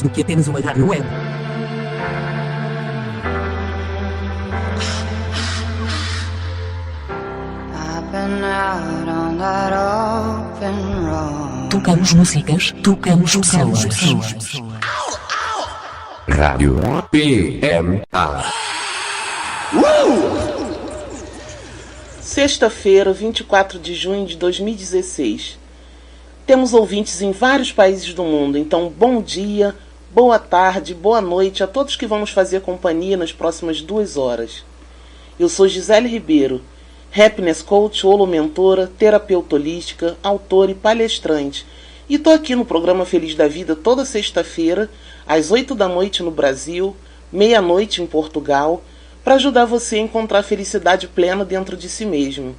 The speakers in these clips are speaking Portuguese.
mais do que apenas uma rádio web. Tocamos músicas, tocamos pessoas. Rádio PMA. Sexta-feira, 24 de junho de 2016. Temos ouvintes em vários países do mundo, então bom dia, boa tarde, boa noite a todos que vamos fazer companhia nas próximas 2 horas. Eu sou Gisele Ribeiro, Happiness Coach, holomentora, terapeuta holística, autora e palestrante, e estou aqui no programa Feliz da Vida toda sexta-feira, às 8 da noite no Brasil, meia-noite em Portugal, para ajudar você a encontrar a felicidade plena dentro de si mesmo.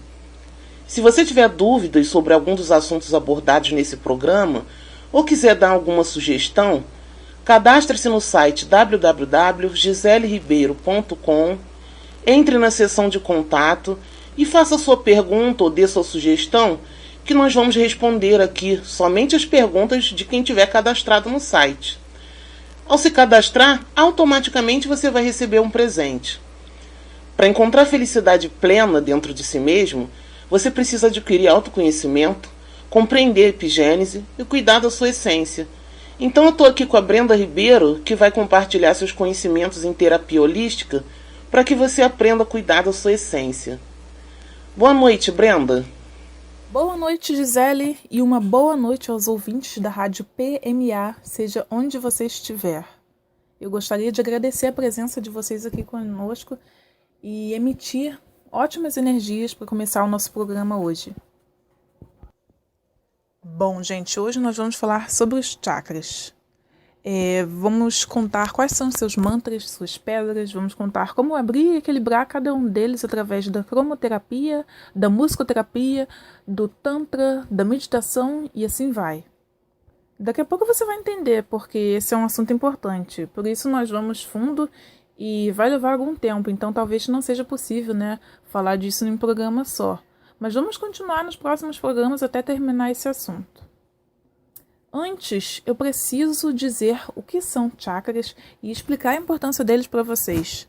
Se você tiver dúvidas sobre algum dos assuntos abordados nesse programa, ou quiser dar alguma sugestão, cadastre-se no site www.giseleribeiro.com, entre na seção de contato e faça sua pergunta ou dê sua sugestão, que nós vamos responder aqui somente as perguntas de quem tiver cadastrado no site. Ao se cadastrar, automaticamente você vai receber um presente. Para encontrar felicidade plena dentro de si mesmo, você precisa adquirir autoconhecimento, compreender a epigênese e cuidar da sua essência. Então eu estou aqui com a Brenda Ribeiro, que vai compartilhar seus conhecimentos em terapia holística para que você aprenda a cuidar da sua essência. Boa noite, Brenda. Boa noite, Gisele, e uma boa noite aos ouvintes da Rádio PMA, seja onde você estiver. Eu gostaria de agradecer a presença de vocês aqui conosco e emitir ótimas energias para começar o nosso programa hoje. Bom, gente, hoje nós vamos falar sobre os chakras. Vamos contar quais são seus mantras, suas pedras, vamos contar como abrir e equilibrar cada um deles através da cromoterapia, da musicoterapia, do tantra, da meditação e assim vai. Daqui a pouco você vai entender, porque esse é um assunto importante, por isso nós vamos fundo e vai levar algum tempo, então talvez não seja possível, falar disso em um programa só. Mas vamos continuar nos próximos programas até terminar esse assunto. Antes, eu preciso dizer o que são chakras e explicar a importância deles para vocês.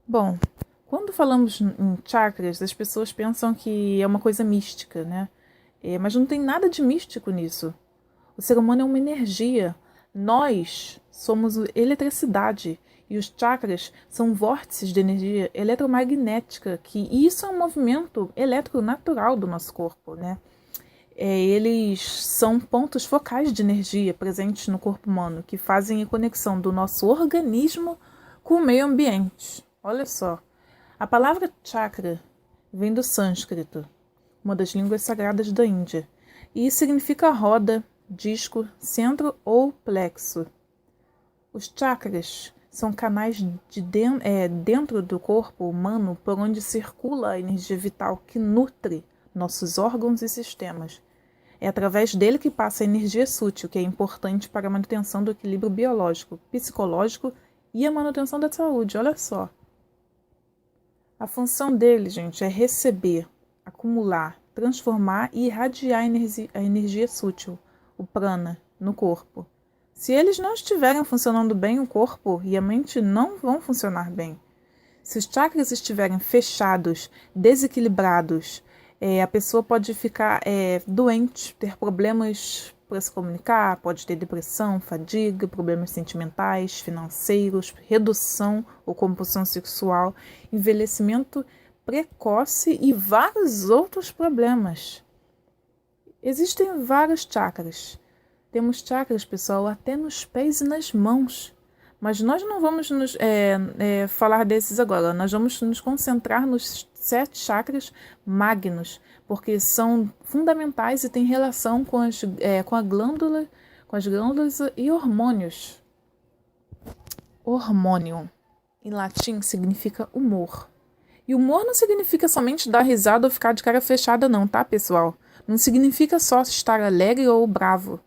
Bom, quando falamos em chakras, as pessoas pensam que é uma coisa mística, mas não tem nada de místico nisso. O ser humano é uma energia. Nós somos eletricidade. E os chakras são vórtices de energia eletromagnética, que isso é um movimento elétrico natural do nosso corpo, Eles são pontos focais de energia presentes no corpo humano, que fazem a conexão do nosso organismo com o meio ambiente. Olha só, a palavra chakra vem do sânscrito, uma das línguas sagradas da Índia, e significa roda, disco, centro ou plexo. Os chakras são canais dentro do corpo humano por onde circula a energia vital que nutre nossos órgãos e sistemas. É através dele que passa a energia sutil, que é importante para a manutenção do equilíbrio biológico, psicológico e a manutenção da saúde. Olha só. A função dele, gente, é receber, acumular, transformar e irradiar a energia sutil, o prana, no corpo. Se eles não estiverem funcionando bem, o corpo e a mente não vão funcionar bem. Se os chakras estiverem fechados, desequilibrados, a pessoa pode ficar doente, ter problemas para se comunicar, pode ter depressão, fadiga, problemas sentimentais, financeiros, redução ou compulsão sexual, envelhecimento precoce e vários outros problemas. Existem vários chakras. Temos chakras, pessoal, até nos pés e nas mãos. Mas nós não vamos falar desses agora. Nós vamos nos concentrar nos 7 chakras magnos, porque são fundamentais e têm relação com as glândulas e hormônios. Hormônio, em latim, significa humor. E humor não significa somente dar risada ou ficar de cara fechada não, tá, pessoal? Não significa só estar alegre ou bravo.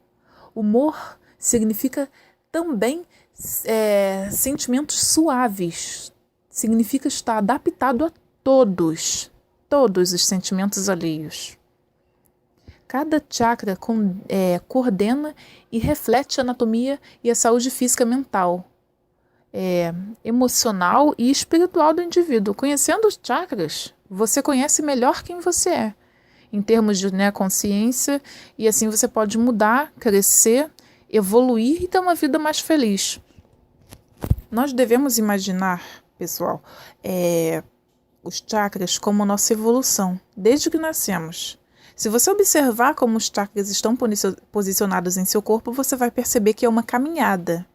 Humor significa também sentimentos suaves. Significa estar adaptado a todos os sentimentos alheios. Cada chakra coordena e reflete a anatomia e a saúde física mental, emocional e espiritual do indivíduo. Conhecendo os chakras, você conhece melhor quem você é, em termos de consciência, e assim você pode mudar, crescer, evoluir e ter uma vida mais feliz. Nós devemos imaginar, pessoal, os chakras como nossa evolução, desde que nascemos. Se você observar como os chakras estão posicionados em seu corpo, você vai perceber que é uma caminhada.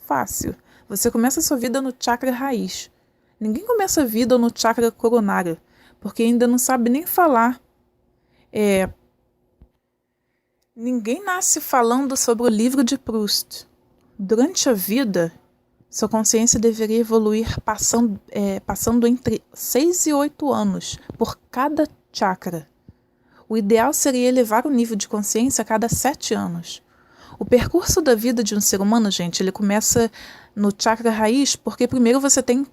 Fácil. Você começa a sua vida no chakra raiz. Ninguém começa a vida no chakra coronário, porque ainda não sabe nem falar. Ninguém nasce falando sobre o livro de Proust. Durante a vida, sua consciência deveria evoluir passando entre 6 e 8 anos por cada chakra. O ideal seria elevar o nível de consciência a cada 7 anos. O percurso da vida de um ser humano, gente, ele começa no chakra raiz, porque primeiro você tem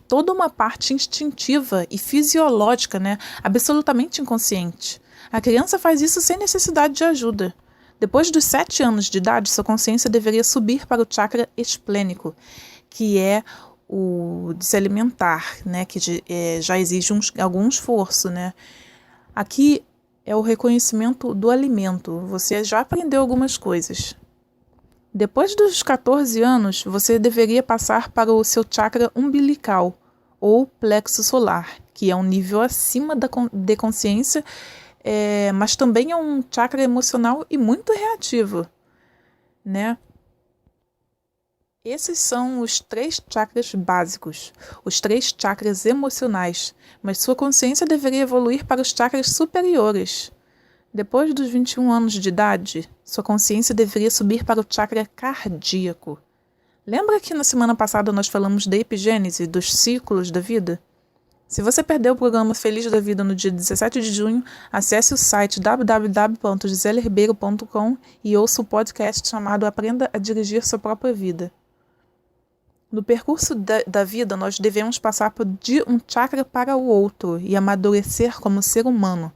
toda uma parte instintiva e fisiológica, absolutamente inconsciente. A criança faz isso sem necessidade de ajuda. Depois dos 7 anos de idade, sua consciência deveria subir para o chakra esplênico, que é o de se alimentar, que já exige algum esforço. Aqui é o reconhecimento do alimento. Você já aprendeu algumas coisas. Depois dos 14 anos, você deveria passar para o seu chakra umbilical, ou plexo solar, que é um nível acima de consciência, mas também é um chakra emocional e muito reativo. Esses são os 3 chakras básicos, os 3 chakras emocionais, mas sua consciência deveria evoluir para os chakras superiores. Depois dos 21 anos de idade, sua consciência deveria subir para o chakra cardíaco. Lembra que na semana passada nós falamos da epigênese, dos ciclos da vida? Se você perdeu o programa Feliz da Vida no dia 17 de junho, acesse o site www.giseleribeiro.com e ouça o podcast chamado Aprenda a Dirigir Sua Própria Vida. No percurso da vida, nós devemos passar de um chakra para o outro e amadurecer como ser humano.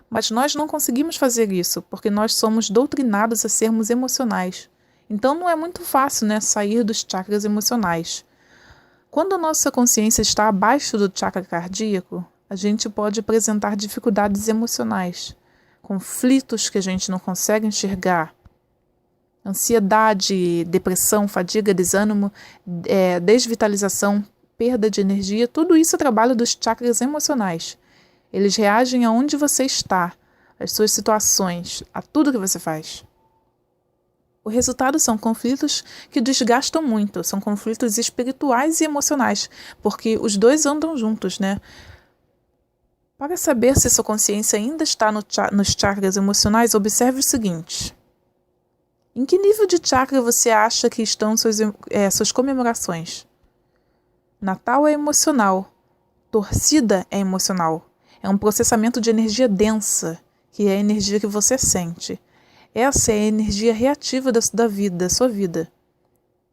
Mas nós não conseguimos fazer isso, porque nós somos doutrinados a sermos emocionais. Então não é muito fácil, sair dos chakras emocionais. Quando a nossa consciência está abaixo do chakra cardíaco, a gente pode apresentar dificuldades emocionais, conflitos que a gente não consegue enxergar, ansiedade, depressão, fadiga, desânimo, desvitalização, perda de energia, tudo isso é trabalho dos chakras emocionais. Eles reagem aonde você está, às suas situações, a tudo que você faz. O resultado são conflitos que desgastam muito, são conflitos espirituais e emocionais, porque os dois andam juntos, Para saber se sua consciência ainda está nos chakras emocionais, observe o seguinte. Em que nível de chakra você acha que estão suas comemorações? Natal é emocional. Torcida é emocional. É um processamento de energia densa, que é a energia que você sente. Essa é a energia reativa da vida, da sua vida.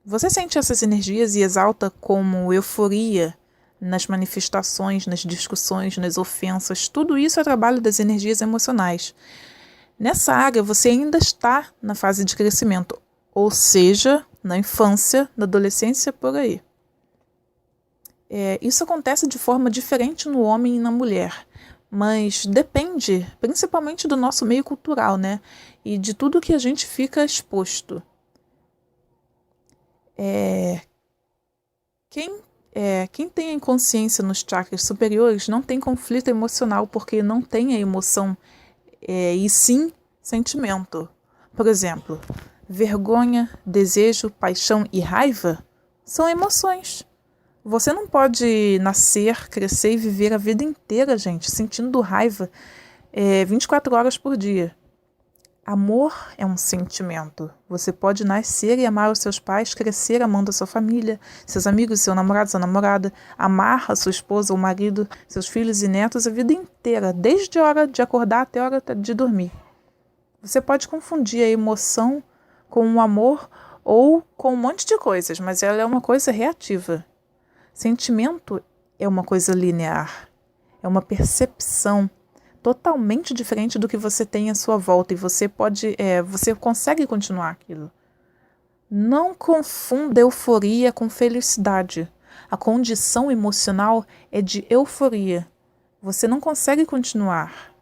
Você sente essas energias e exalta como euforia nas manifestações, nas discussões, nas ofensas. Tudo isso é trabalho das energias emocionais. Nessa área, você ainda está na fase de crescimento, ou seja, na infância, na adolescência, por aí. Isso acontece de forma diferente no homem e na mulher, mas depende principalmente do nosso meio cultural, e de tudo que a gente fica exposto. Quem tem a inconsciência nos chakras superiores não tem conflito emocional, porque não tem a emoção, e sim sentimento. Por exemplo, vergonha, desejo, paixão e raiva são emoções. Você não pode nascer, crescer e viver a vida inteira, gente, sentindo raiva 24 horas por dia. Amor é um sentimento. Você pode nascer e amar os seus pais, crescer amando a sua família, seus amigos, seu namorado, sua namorada, amar a sua esposa ou marido, seus filhos e netos a vida inteira, desde a hora de acordar até a hora de dormir. Você pode confundir a emoção com o amor ou com um monte de coisas, mas ela é uma coisa reativa. Sentimento é uma coisa linear, é uma percepção. totalmente diferente do que você tem à sua volta e você consegue continuar aquilo. Não confunda euforia com felicidade. A condição emocional é de euforia. Você não consegue continuar.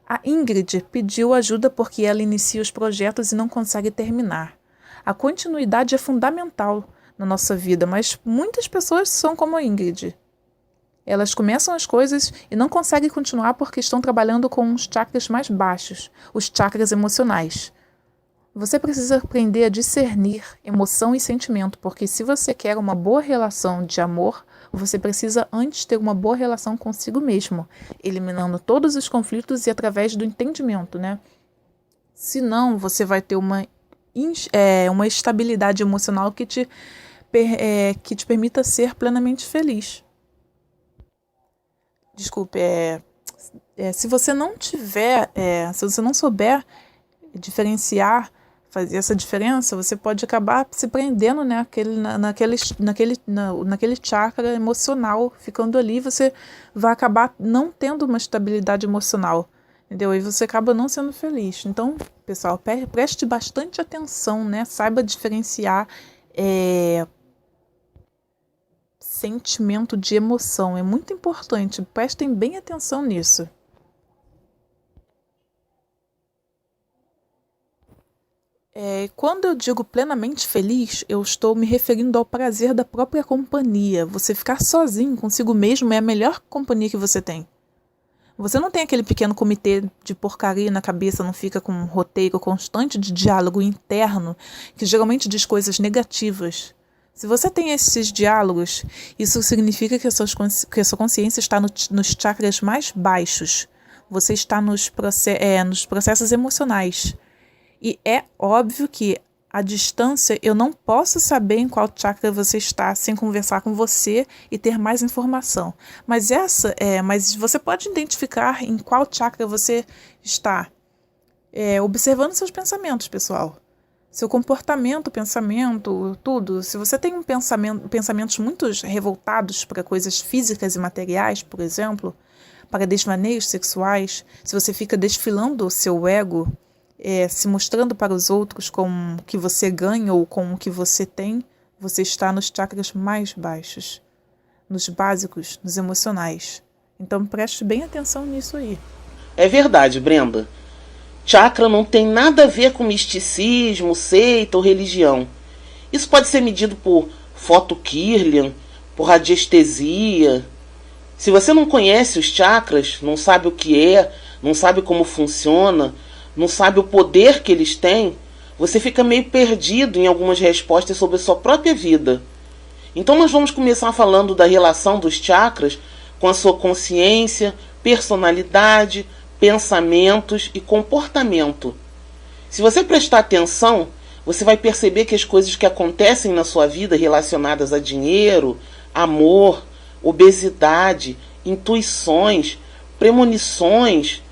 A Ingrid pediu ajuda porque ela inicia os projetos e não consegue terminar. A continuidade é fundamental na nossa vida, mas muitas pessoas são como a Ingrid. Elas começam as coisas e não conseguem continuar porque estão trabalhando com os chakras mais baixos, os chakras emocionais. Você precisa aprender a discernir emoção e sentimento, porque se você quer uma boa relação de amor, você precisa antes ter uma boa relação consigo mesmo, eliminando todos os conflitos e através do entendimento, né? Senão, você vai ter uma estabilidade emocional que te permita ser plenamente feliz. Desculpe, se você não souber diferenciar, fazer essa diferença, você pode acabar se prendendo, né, naquele chakra emocional, ficando ali, você vai acabar não tendo uma estabilidade emocional, entendeu? E você acaba não sendo feliz. Então, pessoal, preste bastante atenção, né? Saiba diferenciar sentimento de emoção. É muito importante, prestem bem atenção nisso. Quando eu digo plenamente feliz, eu estou me referindo ao prazer da própria companhia. Você ficar sozinho consigo mesmo é a melhor companhia que você tem. Você não tem aquele pequeno comitê de porcaria na cabeça, não fica com um roteiro constante de diálogo interno, que geralmente diz coisas negativas. Se você tem esses diálogos, isso significa que a sua consciência está nos chakras mais baixos. Você está nos processos emocionais. E é óbvio que, à distância, eu não posso saber em qual chakra você está sem conversar com você e ter mais informação. Mas você pode identificar em qual chakra você está, observando seus pensamentos, pessoal. Seu comportamento, pensamento, tudo. Se você tem pensamentos muito revoltados para coisas físicas e materiais, por exemplo, para desvaneios sexuais, se você fica desfilando o seu ego, se mostrando para os outros com o que você ganha ou com o que você tem, você está nos chakras mais baixos, nos básicos, nos emocionais. Então preste bem atenção nisso aí. É verdade, Brenda. Chakra não tem nada a ver com misticismo, seita ou religião. Isso pode ser medido por fotokirlian, por radiestesia. Se você não conhece os chakras, não sabe o que não sabe como funciona, não sabe o poder que eles têm, você fica meio perdido em algumas respostas sobre a sua própria vida. Então nós vamos começar falando da relação dos chakras com a sua consciência, personalidade, pensamentos e comportamento. Se você prestar atenção, você vai perceber que as coisas que acontecem na sua vida relacionadas a dinheiro, amor, obesidade, intuições, premonições,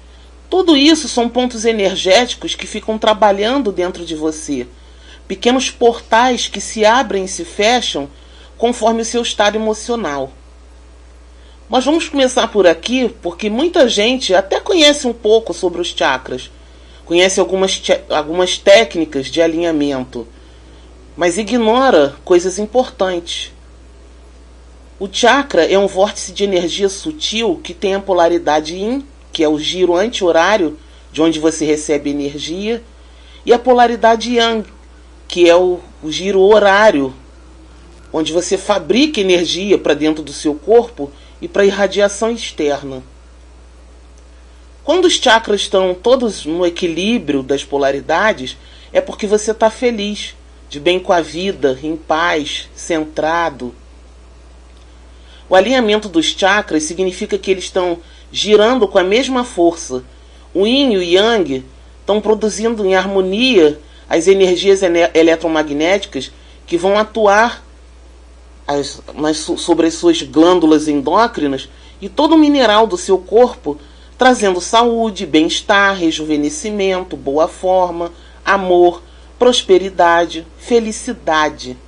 tudo isso são pontos energéticos que ficam trabalhando dentro de você. Pequenos portais que se abrem e se fecham conforme o seu estado emocional. Mas vamos começar por aqui, porque muita gente até conhece um pouco sobre os chakras, conhece algumas técnicas de alinhamento, mas ignora coisas importantes. O chakra é um vórtice de energia sutil que tem a polaridade Yin, que é o giro anti-horário, de onde você recebe energia, e a polaridade Yang, que é o giro horário, onde você fabrica energia para dentro do seu corpo e para irradiação externa. Quando os chakras estão todos no equilíbrio das polaridades, é porque você está feliz, de bem com a vida, em paz, centrado. O alinhamento dos chakras significa que eles estão girando com a mesma força. O Yin e o Yang estão produzindo em harmonia as energias eletromagnéticas que vão atuar sobre as suas glândulas endócrinas e todo o mineral do seu corpo, trazendo saúde, bem-estar, rejuvenescimento, boa forma, amor, prosperidade, felicidade.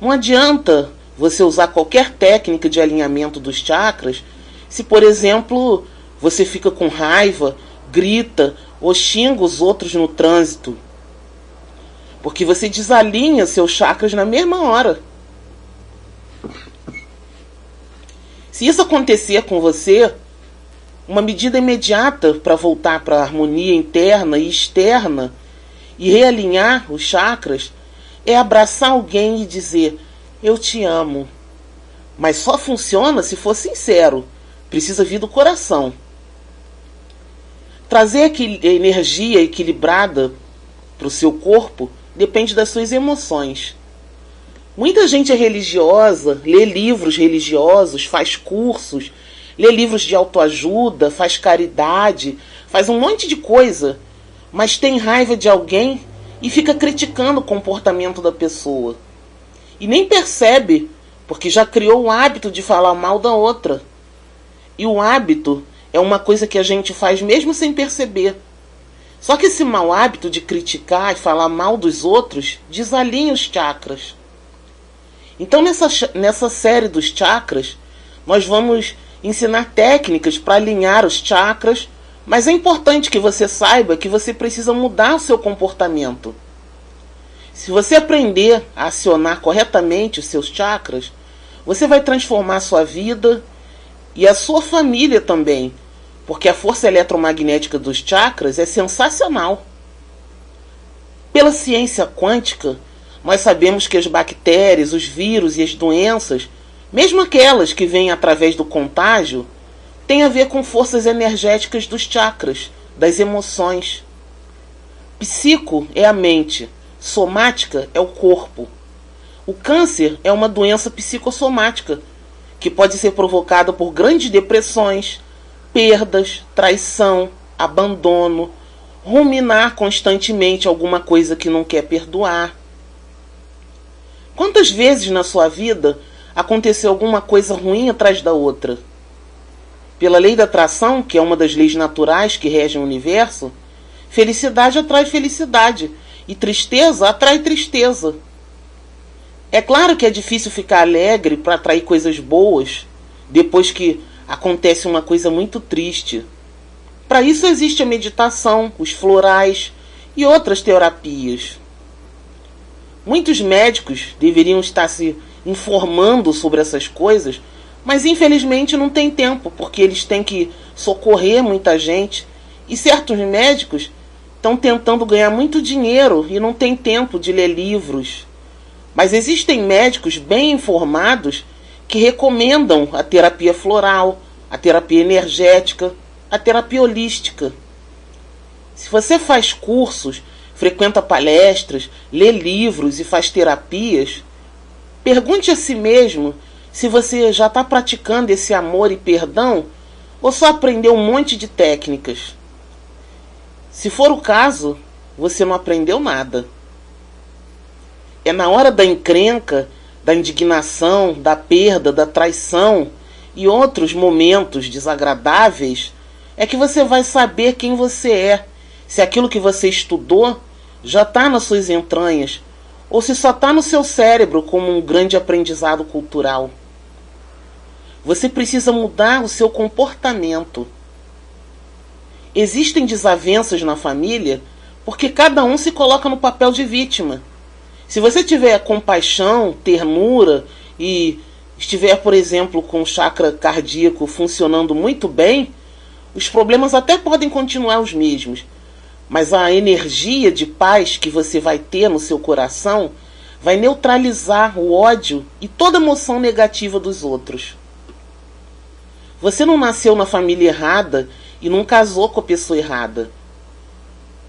Não adianta você usar qualquer técnica de alinhamento dos chakras se, por exemplo, você fica com raiva, grita ou xinga os outros no trânsito. Porque você desalinha seus chakras na mesma hora. Se isso acontecer com você, uma medida imediata para voltar para a harmonia interna e externa e realinhar os chakras é abraçar alguém e dizer: eu te amo. Mas só funciona se for sincero. Precisa vir do coração. Trazer energia equilibrada para o seu corpo depende das suas emoções. Muita gente é religiosa, lê livros religiosos, faz cursos, lê livros de autoajuda, faz caridade, faz um monte de coisa, mas tem raiva de alguém e fica criticando o comportamento da pessoa. E nem percebe, porque já criou o hábito de falar mal da outra. E o hábito é uma coisa que a gente faz mesmo sem perceber. Só que esse mau hábito de criticar e falar mal dos outros desalinha os chakras. Então nessa série dos chakras, nós vamos ensinar técnicas para alinhar os chakras, mas é importante que você saiba que você precisa mudar o seu comportamento. Se você aprender a acionar corretamente os seus chakras, você vai transformar a sua vida e a sua família também, porque a força eletromagnética dos chakras é sensacional. Pela ciência quântica, nós sabemos que as bactérias, os vírus e as doenças, mesmo aquelas que vêm através do contágio, têm a ver com forças energéticas dos chakras, das emoções. Psico é a mente, somática é o corpo. O câncer é uma doença psicossomática, que pode ser provocada por grandes depressões, perdas, traição, abandono, ruminar constantemente alguma coisa que não quer perdoar. Quantas vezes na sua vida aconteceu alguma coisa ruim atrás da outra? Pela lei da atração, que é uma das leis naturais que regem o universo, felicidade atrai felicidade e tristeza atrai tristeza. É claro que é difícil ficar alegre para atrair coisas boas depois que acontece uma coisa muito triste. Para isso existe a meditação, os florais e outras terapias. Muitos médicos deveriam estar se informando sobre essas coisas, mas infelizmente não tem tempo, porque eles têm que socorrer muita gente. E certos médicos estão tentando ganhar muito dinheiro e não tem tempo de ler livros. Mas existem médicos bem informados que recomendam a terapia floral, a terapia energética, a terapia holística. Se você faz cursos, frequenta palestras, lê livros e faz terapias, pergunte a si mesmo se você já está praticando esse amor e perdão ou só aprendeu um monte de técnicas. Se for o caso, você não aprendeu nada. É na hora da encrenca, da indignação, da perda, da traição e outros momentos desagradáveis é que você vai saber quem você é, se aquilo que você estudou já está nas suas entranhas ou se só está no seu cérebro como um grande aprendizado cultural. Você precisa mudar o seu comportamento. Existem desavenças na família porque cada um se coloca no papel de vítima. Se você tiver compaixão, ternura e estiver, por exemplo, com o chakra cardíaco funcionando muito bem, os problemas até podem continuar os mesmos, mas a energia de paz que você vai ter no seu coração vai neutralizar o ódio e toda emoção negativa dos outros. Você não nasceu na família errada e não casou com a pessoa errada.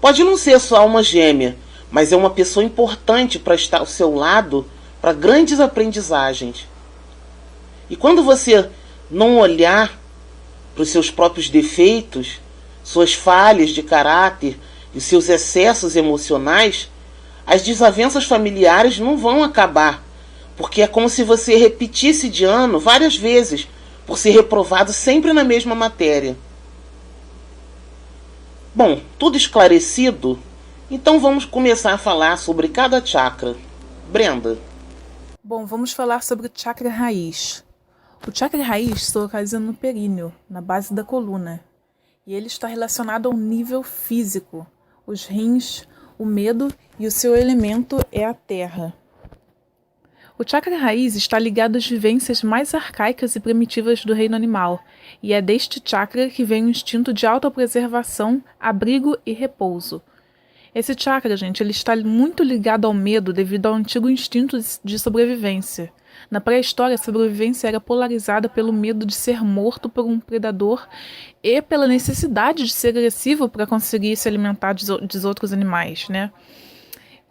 Pode não ser sua alma gêmea, mas é uma pessoa importante para estar ao seu lado para grandes aprendizagens. E quando você não olhar para os seus próprios defeitos, suas falhas de caráter e seus excessos emocionais, as desavenças familiares não vão acabar, porque é como se você repetisse de ano várias vezes, por ser reprovado sempre na mesma matéria. Bom, tudo esclarecido? Então vamos começar a falar sobre cada chakra. Brenda. Bom, vamos falar sobre o chakra raiz. O chakra raiz se localiza no períneo, na base da coluna. e ele está relacionado ao nível físico, os rins, o medo, e o seu elemento é a terra. O chakra raiz está ligado às vivências mais arcaicas e primitivas do reino animal, e é deste chakra que vem o instinto de autopreservação, abrigo e repouso. Esse chakra, gente, ele está muito ligado ao medo devido ao antigo instinto de sobrevivência. Na pré-história, a sobrevivência era polarizada pelo medo de ser morto por um predador e pela necessidade de ser agressivo para conseguir se alimentar dos outros animais, né?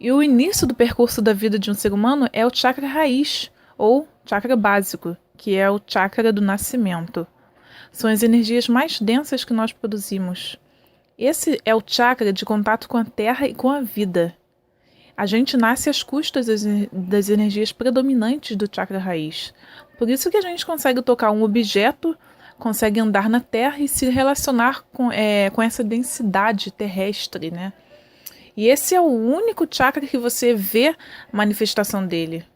E o início do percurso da vida de um ser humano é o chakra raiz, ou chakra básico, que é o chakra do nascimento. São as energias mais densas que nós produzimos. Esse é o chakra de contato com a terra e com a vida. A gente nasce às custas das energias predominantes do chakra raiz. Por isso que a gente consegue tocar um objeto, consegue andar na terra e se relacionar com essa densidade terrestre, né? E esse é o único chakra que você vê a manifestação dele.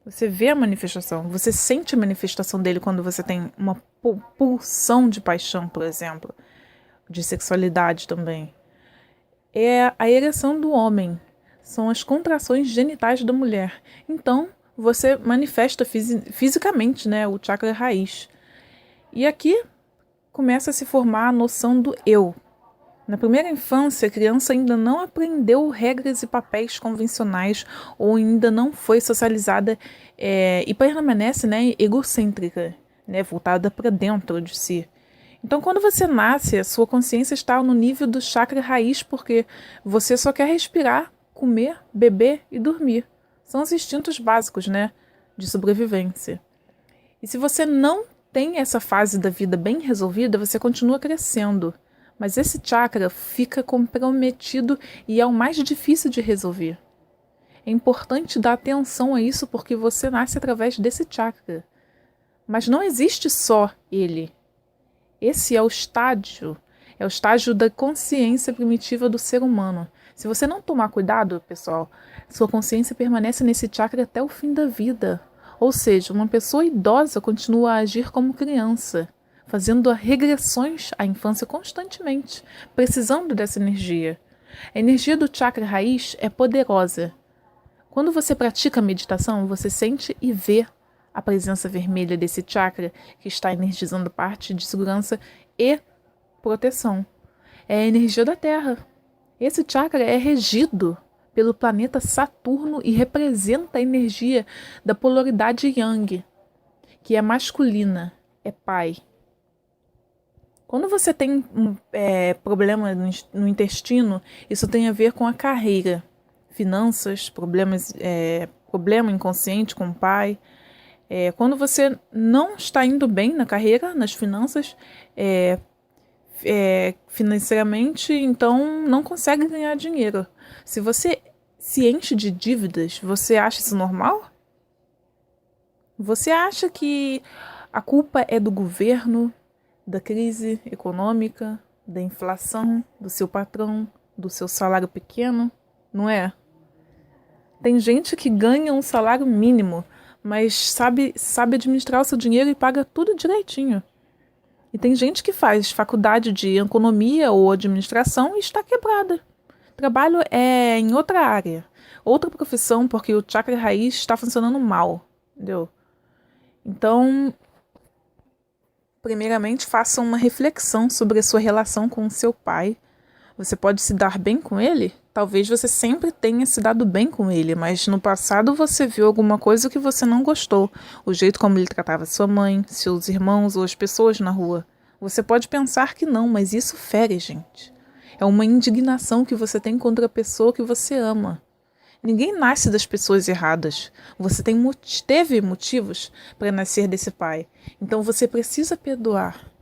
Você vê a manifestação, você sente a manifestação dele quando você tem uma pulsão de paixão, por exemplo, de sexualidade também. É a ereção do homem, são as contrações genitais da mulher. Então, você manifesta fisicamente, né, o chakra raiz. E aqui começa a se formar a noção do eu. Na primeira infância, a criança ainda não aprendeu regras e papéis convencionais ou ainda não foi socializada e permanece, né, egocêntrica, né, voltada para dentro de si. Então, quando você nasce, a sua consciência está no nível do chakra raiz porque você só quer respirar, comer, beber e dormir. São os instintos básicos, né, de sobrevivência. E se você não tem essa fase da vida bem resolvida, você continua crescendo. Mas esse chakra fica comprometido e é o mais difícil de resolver. É importante dar atenção a isso porque você nasce através desse chakra. Mas não existe só ele. Esse é o estágio da consciência primitiva do ser humano. Se você não tomar cuidado, pessoal, sua consciência permanece nesse chakra até o fim da vida. Ou seja, uma pessoa idosa continua a agir como criança, fazendo regressões à infância constantemente, precisando dessa energia. A energia do chakra raiz é poderosa. Quando você pratica a meditação, você sente e vê a presença vermelha desse chakra que está energizando parte de segurança e proteção. É a energia da Terra. Esse chakra é regido pelo planeta Saturno e representa a energia da polaridade Yang, que é masculina, é pai. Quando você tem problema no intestino, isso tem a ver com a carreira, finanças, problema inconsciente com o pai. Quando você não está indo bem na carreira, nas finanças, financeiramente, então não consegue ganhar dinheiro. Se você se enche de dívidas, você acha isso normal? Você acha que a culpa é do governo, da crise econômica, da inflação, do seu patrão, do seu salário pequeno? Não é? Tem gente que ganha um salário mínimo, mas sabe administrar o seu dinheiro e paga tudo direitinho. E tem gente que faz faculdade de economia ou administração e está quebrada. Trabalho em outra área, outra profissão, porque o chakra raiz está funcionando mal, entendeu? Então, primeiramente, faça uma reflexão sobre a sua relação com o seu pai. Você pode se dar bem com ele? Talvez você sempre tenha se dado bem com ele, mas no passado você viu alguma coisa que você não gostou. O jeito como ele tratava sua mãe, seus irmãos ou as pessoas na rua. Você pode pensar que não, mas isso fere, gente. É uma indignação que você tem contra a pessoa que você ama. Ninguém nasce das pessoas erradas. Você teve motivos para nascer desse pai. Então você precisa perdoar.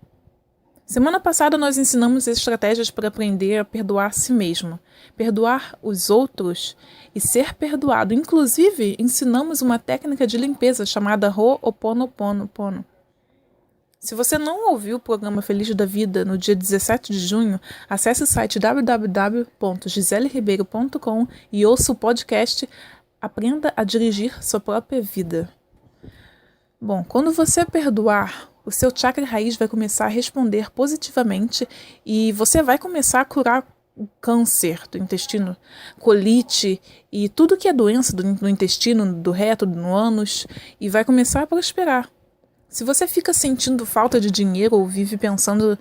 Semana passada nós ensinamos estratégias para aprender a perdoar a si mesmo, perdoar os outros e ser perdoado. Inclusive, ensinamos uma técnica de limpeza chamada Ho'oponopono. Se você não ouviu o programa Feliz da Vida no dia 17 de junho, acesse o site www.giseleribeiro.com e ouça o podcast Aprenda a Dirigir Sua Própria Vida. Bom, quando você perdoar o seu chakra raiz vai começar a responder positivamente e você vai começar a curar o câncer do intestino, colite e tudo que é doença do intestino, do reto, do ânus, e vai começar a prosperar. Se você fica sentindo falta de dinheiro ou vive pensando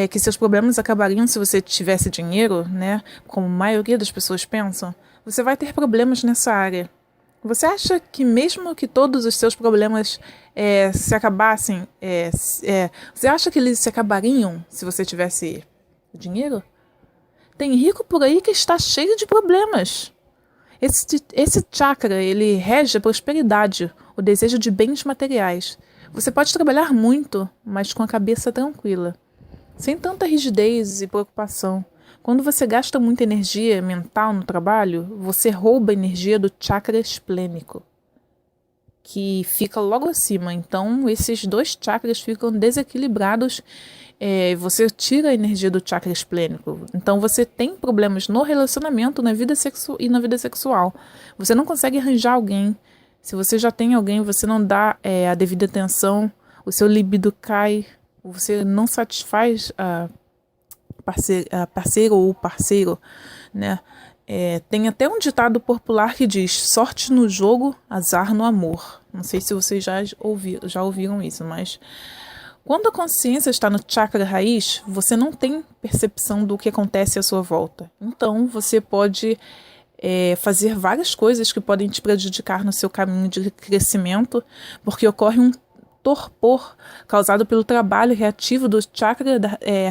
que seus problemas acabariam se você tivesse dinheiro, né, como a maioria das pessoas pensam, você vai ter problemas nessa área. Você acha que mesmo que todos os seus problemas se acabassem, você acha que eles se acabariam se você tivesse dinheiro? Tem rico por aí que está cheio de problemas. Esse chakra, ele rege a prosperidade, o desejo de bens materiais. Você pode trabalhar muito, mas com a cabeça tranquila, sem tanta rigidez e preocupação. Quando você gasta muita energia mental no trabalho, você rouba a energia do chakra esplênico, que fica logo acima. Então, esses dois chakras ficam desequilibrados. Você tira a energia do chakra esplênico. Então, você tem problemas no relacionamento, na vida sexual. Você não consegue arranjar alguém. Se você já tem alguém, você não dá a devida atenção, o seu libido cai, você não satisfaz a parceiro ou parceiro, né? Tem até um ditado popular que diz: sorte no jogo, azar no amor. Não sei se vocês já ouviram isso, mas quando a consciência está no chakra raiz, você não tem percepção do que acontece à sua volta. Então, você pode fazer várias coisas que podem te prejudicar no seu caminho de crescimento, porque ocorre um torpor causado pelo trabalho reativo do chakra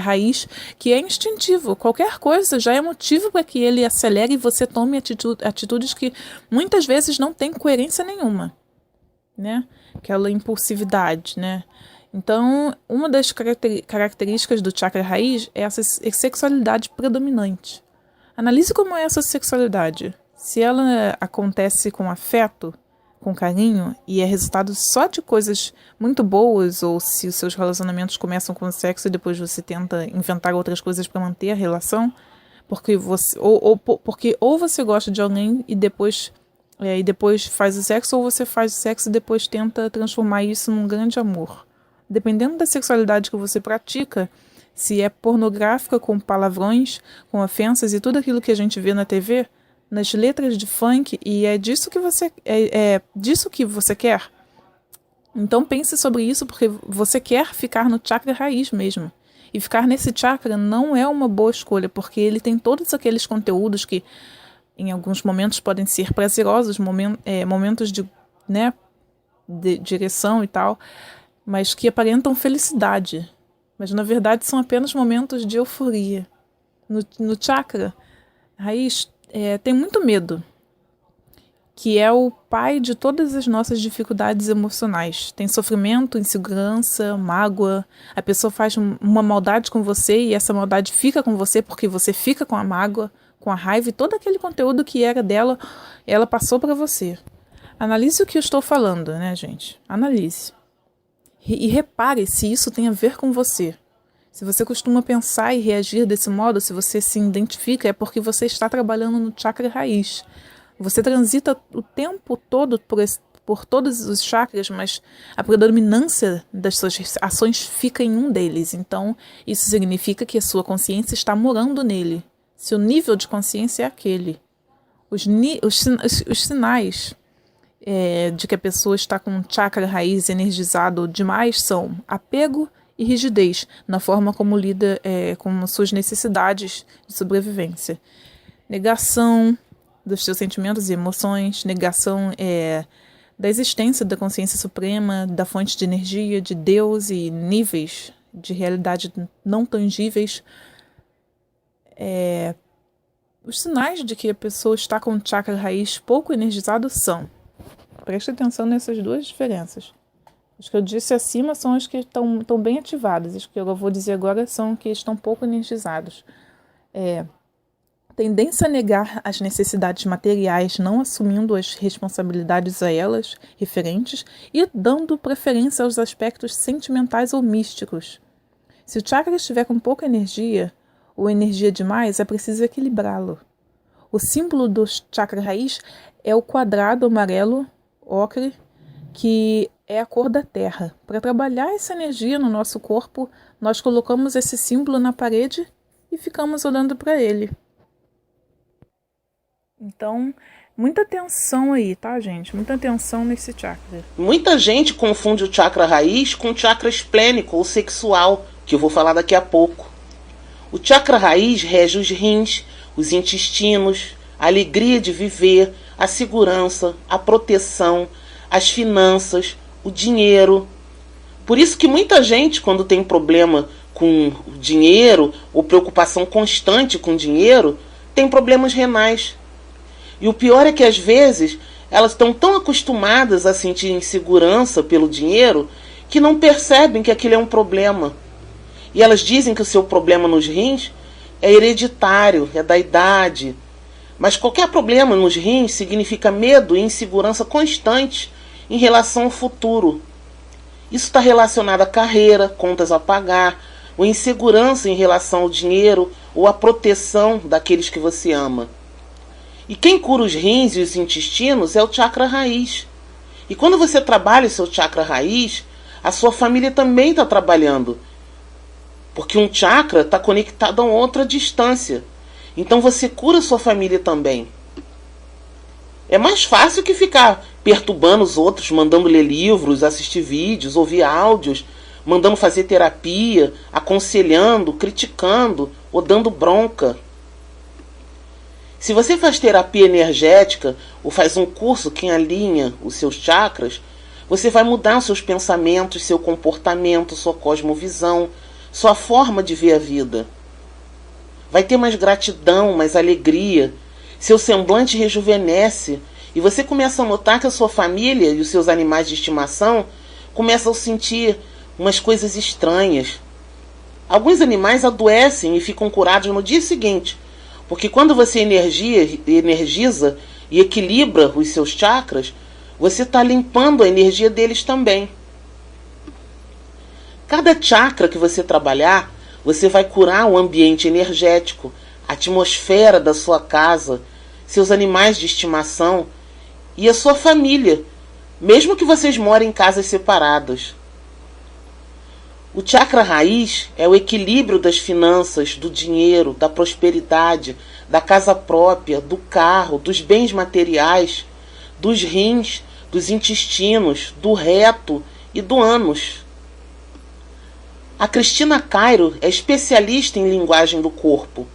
raiz, que é instintivo. Qualquer coisa já é motivo para que ele acelere e você tome atitudes que muitas vezes não têm coerência nenhuma, né? Aquela impulsividade, né? Então, uma das características do chakra raiz é essa sexualidade predominante. Analise como é essa sexualidade. Se ela acontece com afeto, com carinho, e é resultado só de coisas muito boas, ou se os seus relacionamentos começam com sexo e depois você tenta inventar outras coisas para manter a relação, porque ou você gosta de alguém e depois faz o sexo, ou você faz o sexo e depois tenta transformar isso num grande amor. Dependendo da sexualidade que você pratica, se é pornográfica, com palavrões, com ofensas e tudo aquilo que a gente vê na TV, nas letras de funk, e é disso que você quer. Então pense sobre isso, porque você quer ficar no chakra raiz mesmo. E ficar nesse chakra não é uma boa escolha, porque ele tem todos aqueles conteúdos que em alguns momentos podem ser prazerosos, momentos de direção e tal, mas que aparentam felicidade. Mas na verdade são apenas momentos de euforia. No chakra raiz tem muito medo, que é o pai de todas as nossas dificuldades emocionais. Tem sofrimento, insegurança, mágoa. A pessoa faz uma maldade com você e essa maldade fica com você porque você fica com a mágoa, com a raiva, e todo aquele conteúdo que era dela, ela passou para você. Analise o que eu estou falando, né, gente? Analise. E repare se isso tem a ver com você. Se você costuma pensar e reagir desse modo, se você se identifica, é porque você está trabalhando no chakra raiz. Você transita o tempo todo por todos os chakras, mas a predominância das suas ações fica em um deles. Então, isso significa que a sua consciência está morando nele. Seu nível de consciência é aquele. Os sinais de que a pessoa está com um chakra raiz energizado demais são apego e rigidez na forma como lida com suas necessidades de sobrevivência. Negação dos seus sentimentos e emoções, negação da existência da consciência suprema, da fonte de energia, de Deus e níveis de realidade não tangíveis. Os sinais de que a pessoa está com o chakra raiz pouco energizado são: preste atenção nessas duas diferenças. As que eu disse acima são as que estão bem ativadas. As que eu vou dizer agora são que estão pouco energizados. Tendência a negar as necessidades materiais, não assumindo as responsabilidades a elas referentes e dando preferência aos aspectos sentimentais ou místicos. Se o chakra estiver com pouca energia, ou energia demais, é preciso equilibrá-lo. O símbolo do chakra raiz é o quadrado amarelo, ocre, que é a cor da terra. Para trabalhar essa energia no nosso corpo, nós colocamos esse símbolo na parede e ficamos olhando para ele. Então, muita atenção aí, tá, gente? Muita atenção nesse chakra. Muita gente confunde o chakra raiz com o chakra esplênico ou sexual, que eu vou falar daqui a pouco. O chakra raiz rege os rins, os intestinos, a alegria de viver, a segurança, a proteção, as finanças, o dinheiro. Por isso que muita gente, quando tem problema com dinheiro ou preocupação constante com dinheiro, tem problemas renais. E o pior é que às vezes elas estão tão acostumadas a sentir insegurança pelo dinheiro que não percebem que aquilo é um problema. E elas dizem que o seu problema nos rins é hereditário, é da idade. Mas qualquer problema nos rins significa medo e insegurança constante em relação ao futuro. Isso está relacionado à carreira, contas a pagar, ou insegurança em relação ao dinheiro ou à proteção daqueles que você ama. E quem cura os rins e os intestinos é o chakra raiz. E quando você trabalha o seu chakra raiz, a sua família também está trabalhando. Porque um chakra está conectado a outra distância. Então você cura sua família também. É mais fácil que ficar perturbando os outros, mandando ler livros, assistir vídeos, ouvir áudios, mandando fazer terapia, aconselhando, criticando ou dando bronca. Se você faz terapia energética ou faz um curso que alinha os seus chakras, você vai mudar os seus pensamentos, seu comportamento, sua cosmovisão, sua forma de ver a vida. Vai ter mais gratidão, mais alegria, seu semblante rejuvenesce e você começa a notar que a sua família e os seus animais de estimação começam a sentir umas coisas estranhas. Alguns animais adoecem e ficam curados no dia seguinte, porque quando você energiza e equilibra os seus chakras, você está limpando a energia deles também. Cada chakra que você trabalhar, você vai curar o ambiente energético, a atmosfera da sua casa, seus animais de estimação e a sua família, mesmo que vocês morem em casas separadas. O chakra raiz é o equilíbrio das finanças, do dinheiro, da prosperidade, da casa própria, do carro, dos bens materiais, dos rins, dos intestinos, do reto e do ânus. A Cristina Cairo é especialista em linguagem do corpo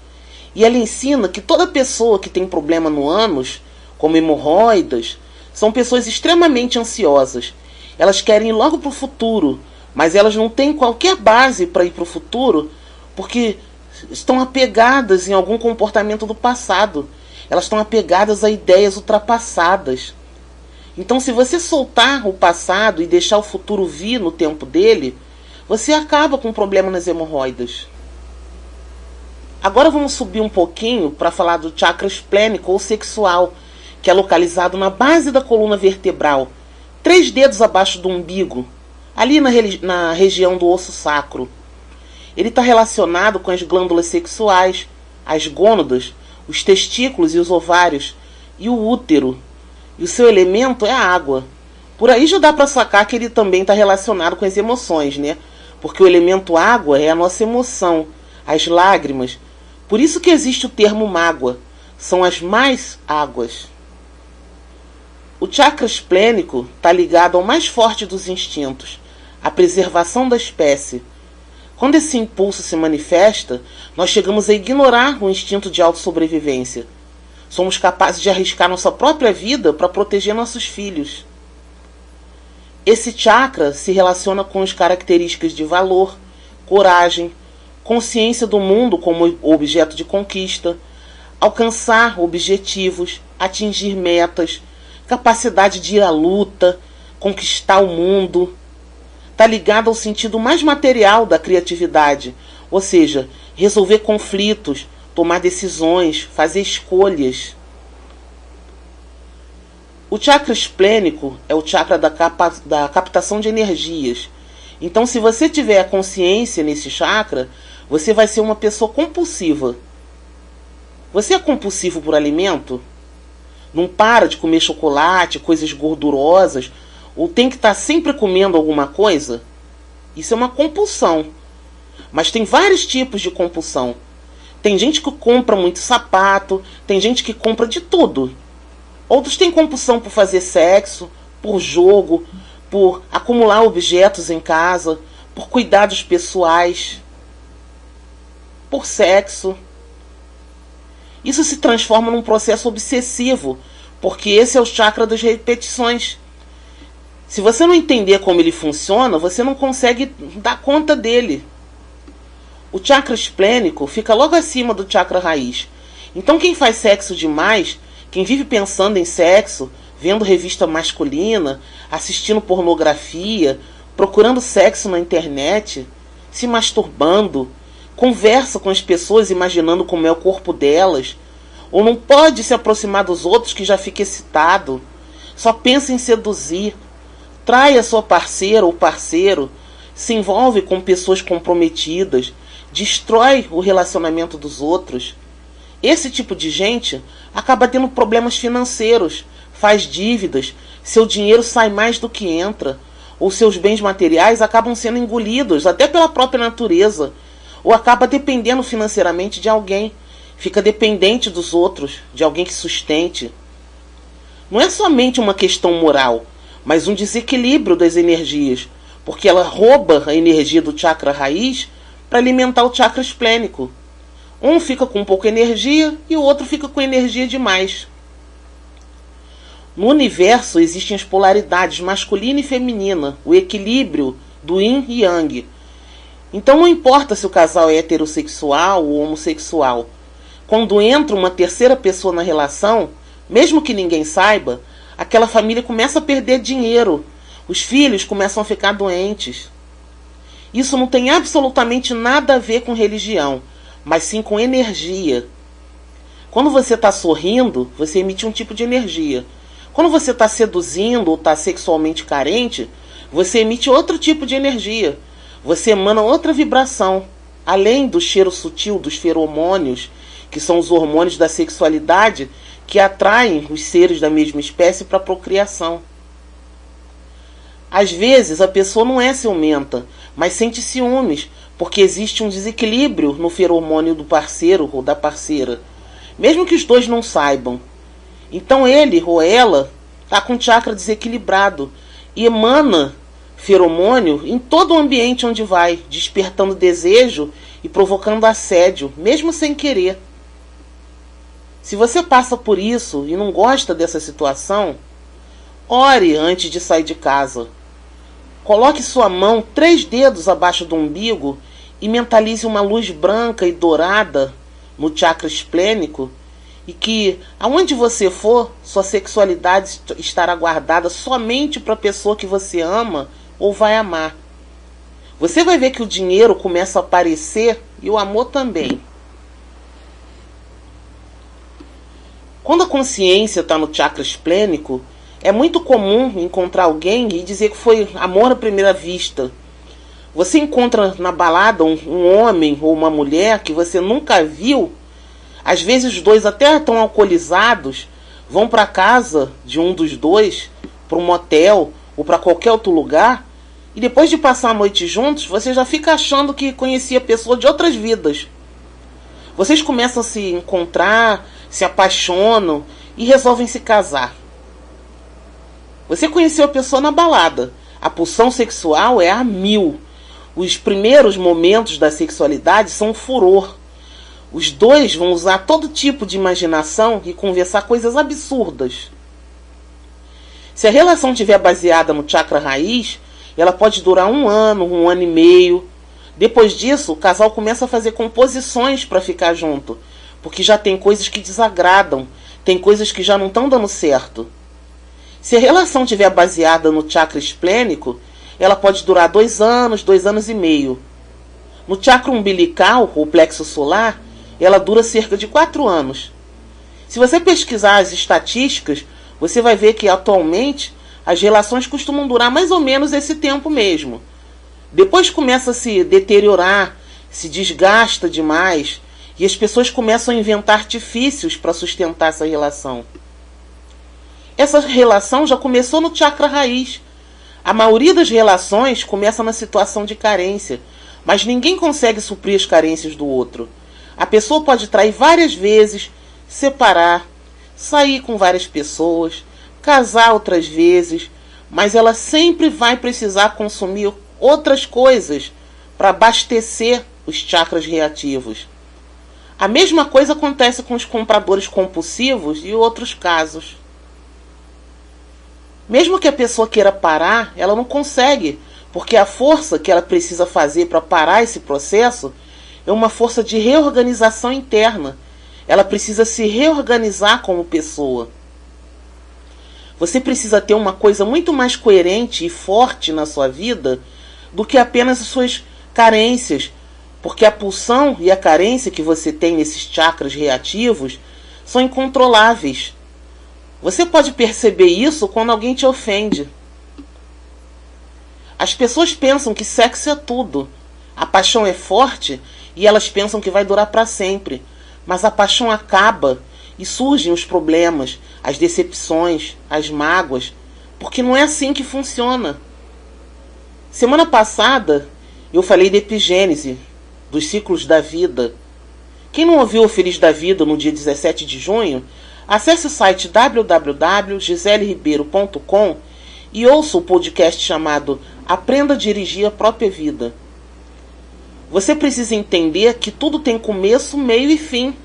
e ela ensina que toda pessoa que tem problema no ânus, como hemorroidas, são pessoas extremamente ansiosas. Elas querem ir logo para o futuro, mas elas não têm qualquer base para ir para o futuro porque estão apegadas em algum comportamento do passado. Elas estão apegadas a ideias ultrapassadas. Então, se você soltar o passado e deixar o futuro vir no tempo dele, você acaba com o problema nas hemorroidas. Agora vamos subir um pouquinho para falar do chakra esplênico ou sexual, que é localizado na base da coluna vertebral, 3 dedos abaixo do umbigo, ali na região do osso sacro. Ele está relacionado com as glândulas sexuais, as gônadas, os testículos e os ovários, e o útero. E o seu elemento é a água. Por aí já dá para sacar que ele também está relacionado com as emoções, né? Porque o elemento água é a nossa emoção, as lágrimas. Por isso que existe o termo mágoa. São as mais águas. O chakra esplênico está ligado ao mais forte dos instintos, a preservação da espécie. Quando esse impulso se manifesta, nós chegamos a ignorar o instinto de autossobrevivência. Somos capazes de arriscar nossa própria vida para proteger nossos filhos. Esse chakra se relaciona com as características de valor, coragem, consciência do mundo como objeto de conquista, alcançar objetivos, atingir metas, capacidade de ir à luta, conquistar o mundo. Está ligado ao sentido mais material da criatividade, ou seja, resolver conflitos, tomar decisões, fazer escolhas. O chakra esplênico é o chakra da captação de energias. Então, se você tiver a consciência nesse chakra, você vai ser uma pessoa compulsiva. Você é compulsivo por alimento? Não para de comer chocolate, coisas gordurosas, ou tem que estar sempre comendo alguma coisa, isso é uma compulsão. Mas tem vários tipos de compulsão. Tem gente que compra muito sapato, tem gente que compra de tudo. Outros têm compulsão por fazer sexo, por jogo, por acumular objetos em casa, por cuidados pessoais, por sexo. Isso se transforma num processo obsessivo, porque esse é o chakra das repetições. Se você não entender como ele funciona, você não consegue dar conta dele. O chakra esplênico fica logo acima do chakra raiz. Então quem faz sexo demais, quem vive pensando em sexo, vendo revista masculina, assistindo pornografia, procurando sexo na internet, se masturbando, conversa com as pessoas imaginando como é o corpo delas, ou não pode se aproximar dos outros que já fica excitado, só pensa em seduzir, trai a sua parceira ou parceiro, se envolve com pessoas comprometidas, destrói o relacionamento dos outros. Esse tipo de gente acaba tendo problemas financeiros, faz dívidas, seu dinheiro sai mais do que entra, ou seus bens materiais acabam sendo engolidos até pela própria natureza, ou acaba dependendo financeiramente de alguém, fica dependente dos outros, de alguém que sustente. Não é somente uma questão moral, mas um desequilíbrio das energias, porque ela rouba a energia do chakra raiz para alimentar o chakra esplênico. Um fica com pouca energia e o outro fica com energia demais. No universo existem as polaridades masculina e feminina, o equilíbrio do yin e yang. Então não importa se o casal é heterossexual ou homossexual. Quando entra uma terceira pessoa na relação, mesmo que ninguém saiba, aquela família começa a perder dinheiro. Os filhos começam a ficar doentes. Isso não tem absolutamente nada a ver com religião, mas sim com energia. Quando você está sorrindo, você emite um tipo de energia. Quando você está seduzindo ou está sexualmente carente, você emite outro tipo de energia. Você emana outra vibração, além do cheiro sutil dos feromônios, que são os hormônios da sexualidade que atraem os seres da mesma espécie para a procriação. Às vezes a pessoa não é ciumenta, mas sente ciúmes, porque existe um desequilíbrio no feromônio do parceiro ou da parceira, mesmo que os dois não saibam. Então ele ou ela está com o chakra desequilibrado e emana feromônio em todo o ambiente onde vai, despertando desejo e provocando assédio, mesmo sem querer. Se você passa por isso e não gosta dessa situação, ore antes de sair de casa. Coloque sua mão 3 dedos abaixo do umbigo e mentalize uma luz branca e dourada no chakra esplênico, e que, aonde você for, sua sexualidade estará guardada somente para a pessoa que você ama ou vai amar. Você vai ver que o dinheiro começa a aparecer e o amor também. Quando a consciência está no chakra esplênico, é muito comum encontrar alguém e dizer que foi amor à primeira vista. Você encontra na balada um homem ou uma mulher que você nunca viu. Às vezes os dois até estão alcoolizados, vão para casa de um dos dois, para um motel ou para qualquer outro lugar, e depois de passar a noite juntos, você já fica achando que conhecia a pessoa de outras vidas. Vocês começam a se encontrar, se apaixonam e resolvem se casar. Você conheceu a pessoa na balada. A pulsão sexual é a 1000. Os primeiros momentos da sexualidade são um furor. Os dois vão usar todo tipo de imaginação e conversar coisas absurdas. Se a relação estiver baseada no chakra raiz, ela pode durar 1 ano, 1 ano e meio. Depois disso, o casal começa a fazer composições para ficar junto, porque já tem coisas que desagradam, tem coisas que já não estão dando certo. Se a relação estiver baseada no chakra esplênico, ela pode durar 2 anos, 2 anos e meio. No chakra umbilical, ou plexo solar, ela dura cerca de 4 anos. Se você pesquisar as estatísticas, você vai ver que atualmente as relações costumam durar mais ou menos esse tempo mesmo. Depois começa a se deteriorar, se desgasta demais, e as pessoas começam a inventar artifícios para sustentar essa relação. Essa relação já começou no chakra raiz, A maioria das relações começa na situação de carência, mas ninguém consegue suprir as carências do outro. A pessoa pode trair várias vezes, separar, sair com várias pessoas, casar outras vezes, mas ela sempre vai precisar consumir outras coisas para abastecer os chakras reativos. A mesma coisa acontece com os compradores compulsivos e outros casos. Mesmo que a pessoa queira parar, ela não consegue, porque a força que ela precisa fazer para parar esse processo é uma força de reorganização interna. Ela precisa se reorganizar como pessoa. Você precisa ter uma coisa muito mais coerente e forte na sua vida do que apenas as suas carências, porque a pulsão e a carência que você tem nesses chakras reativos são incontroláveis. Você pode perceber isso quando alguém te ofende. As pessoas pensam que sexo é tudo. A paixão é forte e elas pensam que vai durar para sempre. Mas a paixão acaba e surgem os problemas, as decepções, as mágoas, porque não é assim que funciona. Semana passada eu falei de epigênese, dos ciclos da vida. Quem não ouviu o Feliz da Vida no dia 17 de junho, acesse o site www.giseleribeiro.com e ouça o podcast chamado Aprenda a Dirigir a Própria Vida. Você precisa entender que tudo tem começo, meio e fim.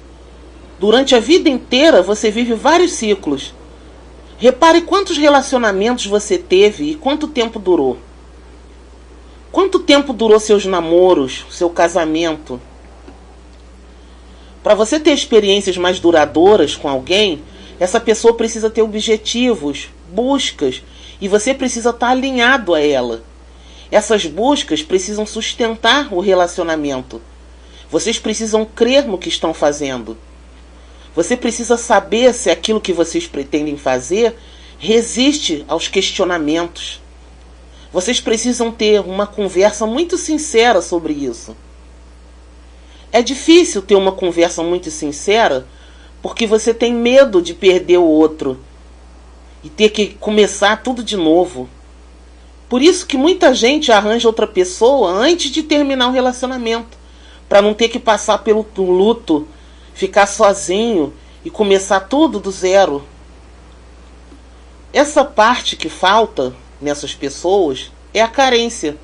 Durante a vida inteira você vive vários ciclos. Repare quantos relacionamentos você teve e quanto tempo durou. Quanto tempo durou seus namoros, seu casamento? Para você ter experiências mais duradouras com alguém, essa pessoa precisa ter objetivos, buscas, e você precisa estar alinhado a ela. Essas buscas precisam sustentar o relacionamento. Vocês precisam crer no que estão fazendo. Você precisa saber se aquilo que vocês pretendem fazer resiste aos questionamentos. Vocês precisam ter uma conversa muito sincera sobre isso. É difícil ter uma conversa muito sincera porque você tem medo de perder o outro e ter que começar tudo de novo. Por isso que muita gente arranja outra pessoa antes de terminar o relacionamento, para não ter que passar pelo luto, ficar sozinho e começar tudo do zero. Essa parte que falta nessas pessoas é a carência.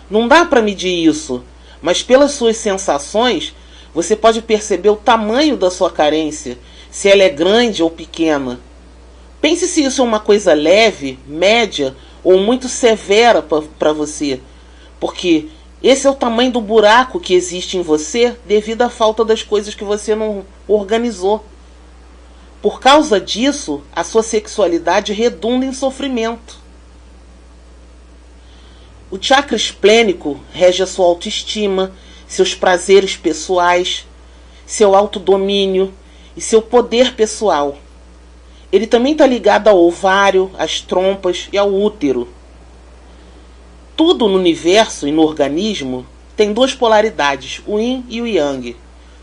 Não dá para medir isso, mas pelas suas sensações você pode perceber o tamanho da sua carência, se ela é grande ou pequena. Pense se isso é uma coisa leve, média ou muito severa para você, porque esse é o tamanho do buraco que existe em você devido à falta das coisas que você não organizou. Por causa disso, a sua sexualidade redunda em sofrimento. O chakra esplênico rege a sua autoestima, seus prazeres pessoais, seu autodomínio e seu poder pessoal. Ele também está ligado ao ovário, às trompas e ao útero. Tudo no universo e no organismo tem duas polaridades, o yin e o yang,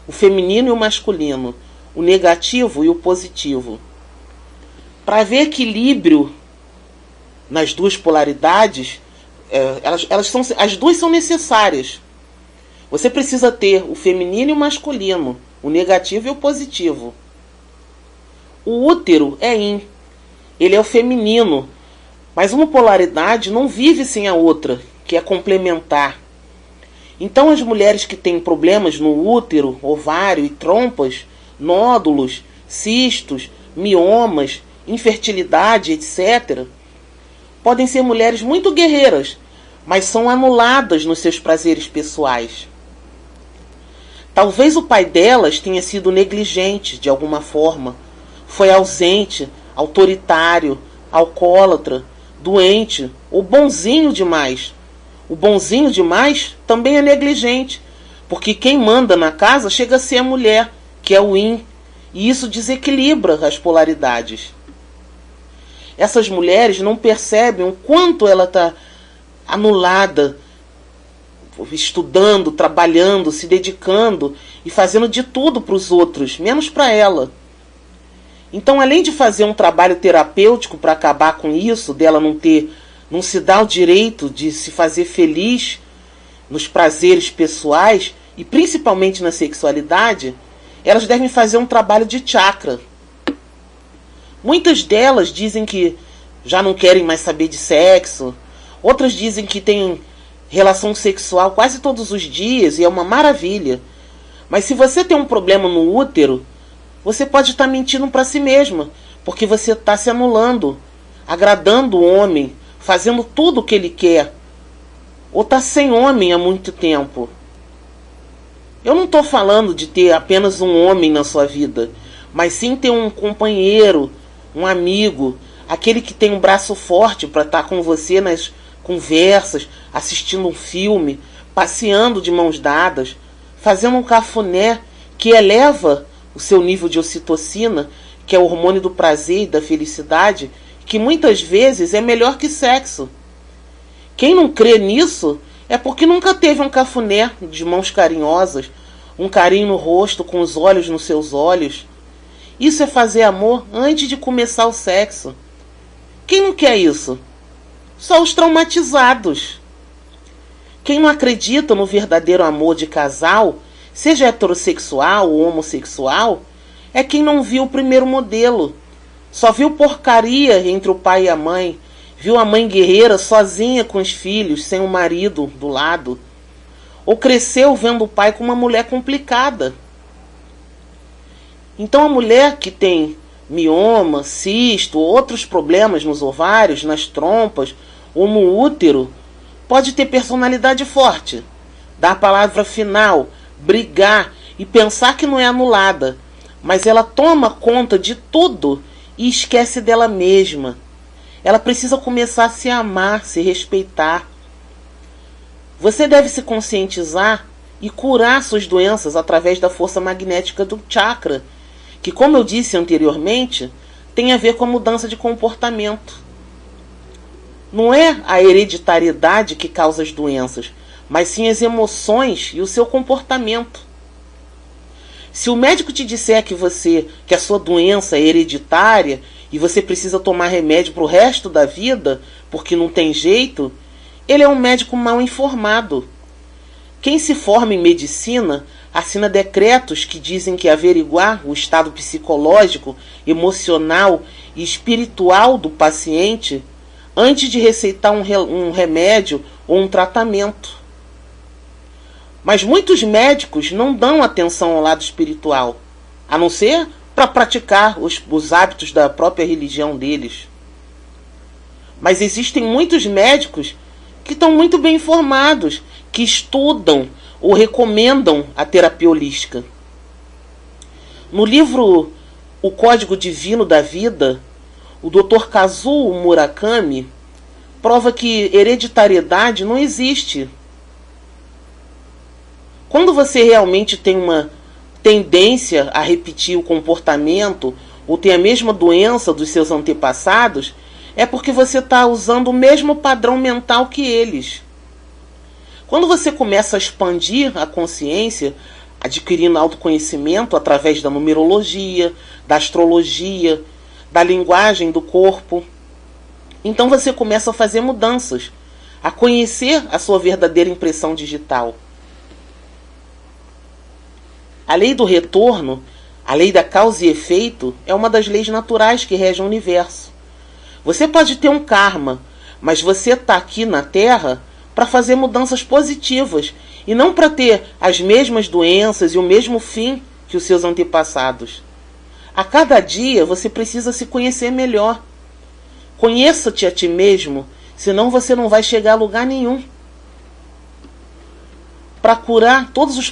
o feminino e o masculino, o negativo e o positivo. Para haver equilíbrio nas duas polaridades, as duas são necessárias. Você precisa ter o feminino e o masculino, o negativo e o positivo. O útero é yin, ele é o feminino, mas uma polaridade não vive sem a outra, que é complementar. Então as mulheres que têm problemas no útero, ovário e trompas, nódulos, cistos, miomas, infertilidade, etc., podem ser mulheres muito guerreiras, mas são anuladas nos seus prazeres pessoais. Talvez o pai delas tenha sido negligente de alguma forma, foi ausente, autoritário, alcoólatra, doente ou bonzinho demais. O bonzinho demais também é negligente, porque quem manda na casa chega a ser a mulher, que é o yin, e isso desequilibra as polaridades. Essas mulheres não percebem o quanto ela está anulada, estudando, trabalhando, se dedicando e fazendo de tudo para os outros, menos para ela. Então, além de fazer um trabalho terapêutico para acabar com isso, dela não ter não se dá o direito de se fazer feliz nos prazeres pessoais e principalmente na sexualidade, elas devem fazer um trabalho de chakra. Muitas delas dizem que já não querem mais saber de sexo, outras dizem que têm relação sexual quase todos os dias e é uma maravilha. Mas se você tem um problema no útero, você pode estar mentindo para si mesma, porque você está se anulando, agradando o homem, fazendo tudo o que ele quer, ou está sem homem há muito tempo. Eu não estou falando de ter apenas um homem na sua vida, mas sim ter um companheiro, um amigo, aquele que tem um braço forte para estar com você nas conversas, assistindo um filme, passeando de mãos dadas, fazendo um cafuné que eleva o seu nível de ocitocina, que é o hormônio do prazer e da felicidade, que muitas vezes é melhor que sexo. Quem não crê nisso é porque nunca teve um cafuné de mãos carinhosas, um carinho no rosto com os olhos nos seus olhos. Isso é fazer amor antes de começar o sexo. Quem não quer isso? Só os traumatizados. Quem não acredita no verdadeiro amor de casal, seja heterossexual ou homossexual, é quem não viu o primeiro modelo. Só viu porcaria entre o pai e a mãe. Viu a mãe guerreira sozinha com os filhos, sem o marido do lado. Ou cresceu vendo o pai com uma mulher complicada. Então a mulher que tem mioma, cisto, outros problemas nos ovários, nas trompas ou no útero, pode ter personalidade forte, dar a palavra final, brigar e pensar que não é anulada, mas ela toma conta de tudo e esquece dela mesma. Ela precisa começar a se amar, se respeitar. Você deve se conscientizar e curar suas doenças através da força magnética do chakra, que, como eu disse anteriormente, tem a ver com a mudança de comportamento. Não é a hereditariedade que causa as doenças, mas sim as emoções e o seu comportamento. Se o médico te disser que a sua doença é hereditária e você precisa tomar remédio para o resto da vida, porque não tem jeito, ele é um médico mal informado. Quem se forma em medicina assina decretos que dizem que averiguar o estado psicológico, emocional e espiritual do paciente antes de receitar um remédio ou um tratamento. Mas muitos médicos não dão atenção ao lado espiritual, a não ser para praticar os hábitos da própria religião deles. Mas existem muitos médicos que estão muito bem informados, que estudam ou recomendam a terapia holística. No livro O Código Divino da Vida, o Dr. Kazuo Murakami prova que hereditariedade não existe. Quando você realmente tem uma tendência a repetir o comportamento ou tem a mesma doença dos seus antepassados, é porque você está usando o mesmo padrão mental que eles. Quando você começa a expandir a consciência, adquirindo autoconhecimento através da numerologia, da astrologia, da linguagem do corpo, então você começa a fazer mudanças, a conhecer a sua verdadeira impressão digital. A lei do retorno, a lei da causa e efeito, é uma das leis naturais que regem o universo. Você pode ter um karma, mas você está aqui na Terra para fazer mudanças positivas e não para ter as mesmas doenças e o mesmo fim que os seus antepassados. A cada dia você precisa se conhecer melhor. Conheça-te a ti mesmo, senão você não vai chegar a lugar nenhum. Para curar todos os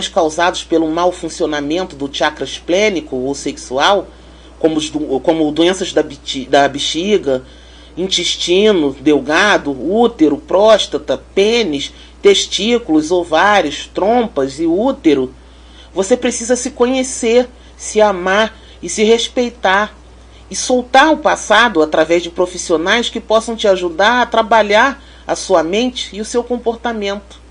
causados pelo mau funcionamento do chakra esplênico ou sexual, como doenças da bexiga, intestino delgado, útero, próstata, pênis, testículos, ovários, trompas e útero, você precisa se conhecer, se amar e se respeitar e soltar o passado através de profissionais que possam te ajudar a trabalhar a sua mente e o seu comportamento.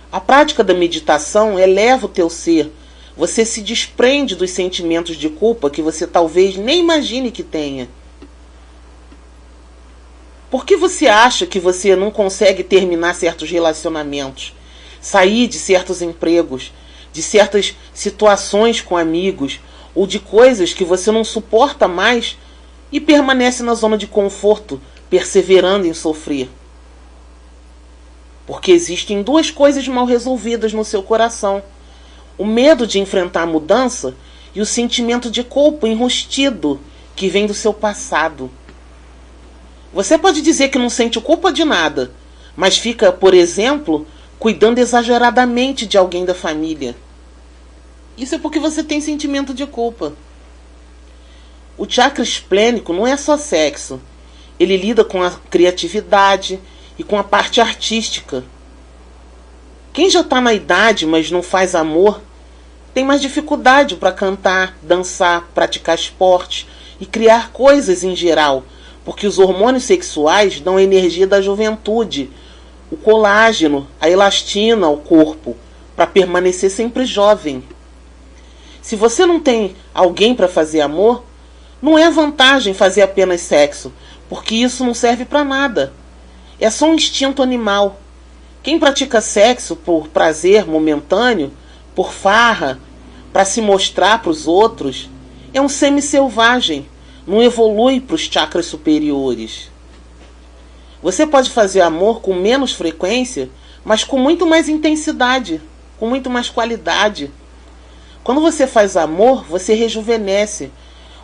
A prática da meditação eleva o teu ser. Você se desprende dos sentimentos de culpa que você talvez nem imagine que tenha. Por que você acha que você não consegue terminar certos relacionamentos, sair de certos empregos, de certas situações com amigos, ou de coisas que você não suporta mais e permanece na zona de conforto, perseverando em sofrer? Porque existem duas coisas mal resolvidas no seu coração: o medo de enfrentar a mudança e o sentimento de culpa enrustido que vem do seu passado. Você pode dizer que não sente culpa de nada, mas fica, por exemplo, cuidando exageradamente de alguém da família. Isso é porque você tem sentimento de culpa. O chakra esplênico não é só sexo. Ele lida com a criatividade e com a parte artística. Quem já está na idade, mas não faz amor, tem mais dificuldade para cantar, dançar, praticar esporte e criar coisas em geral, porque os hormônios sexuais dão a energia da juventude, o colágeno, a elastina ao corpo, para permanecer sempre jovem. Se você não tem alguém para fazer amor, não é vantagem fazer apenas sexo, porque isso não serve para nada. É só um instinto animal. Quem pratica sexo por prazer momentâneo, por farra, para se mostrar para os outros, é um semi-selvagem, não evolui para os chakras superiores. Você pode fazer amor com menos frequência, mas com muito mais intensidade, com muito mais qualidade. Quando você faz amor, você rejuvenesce.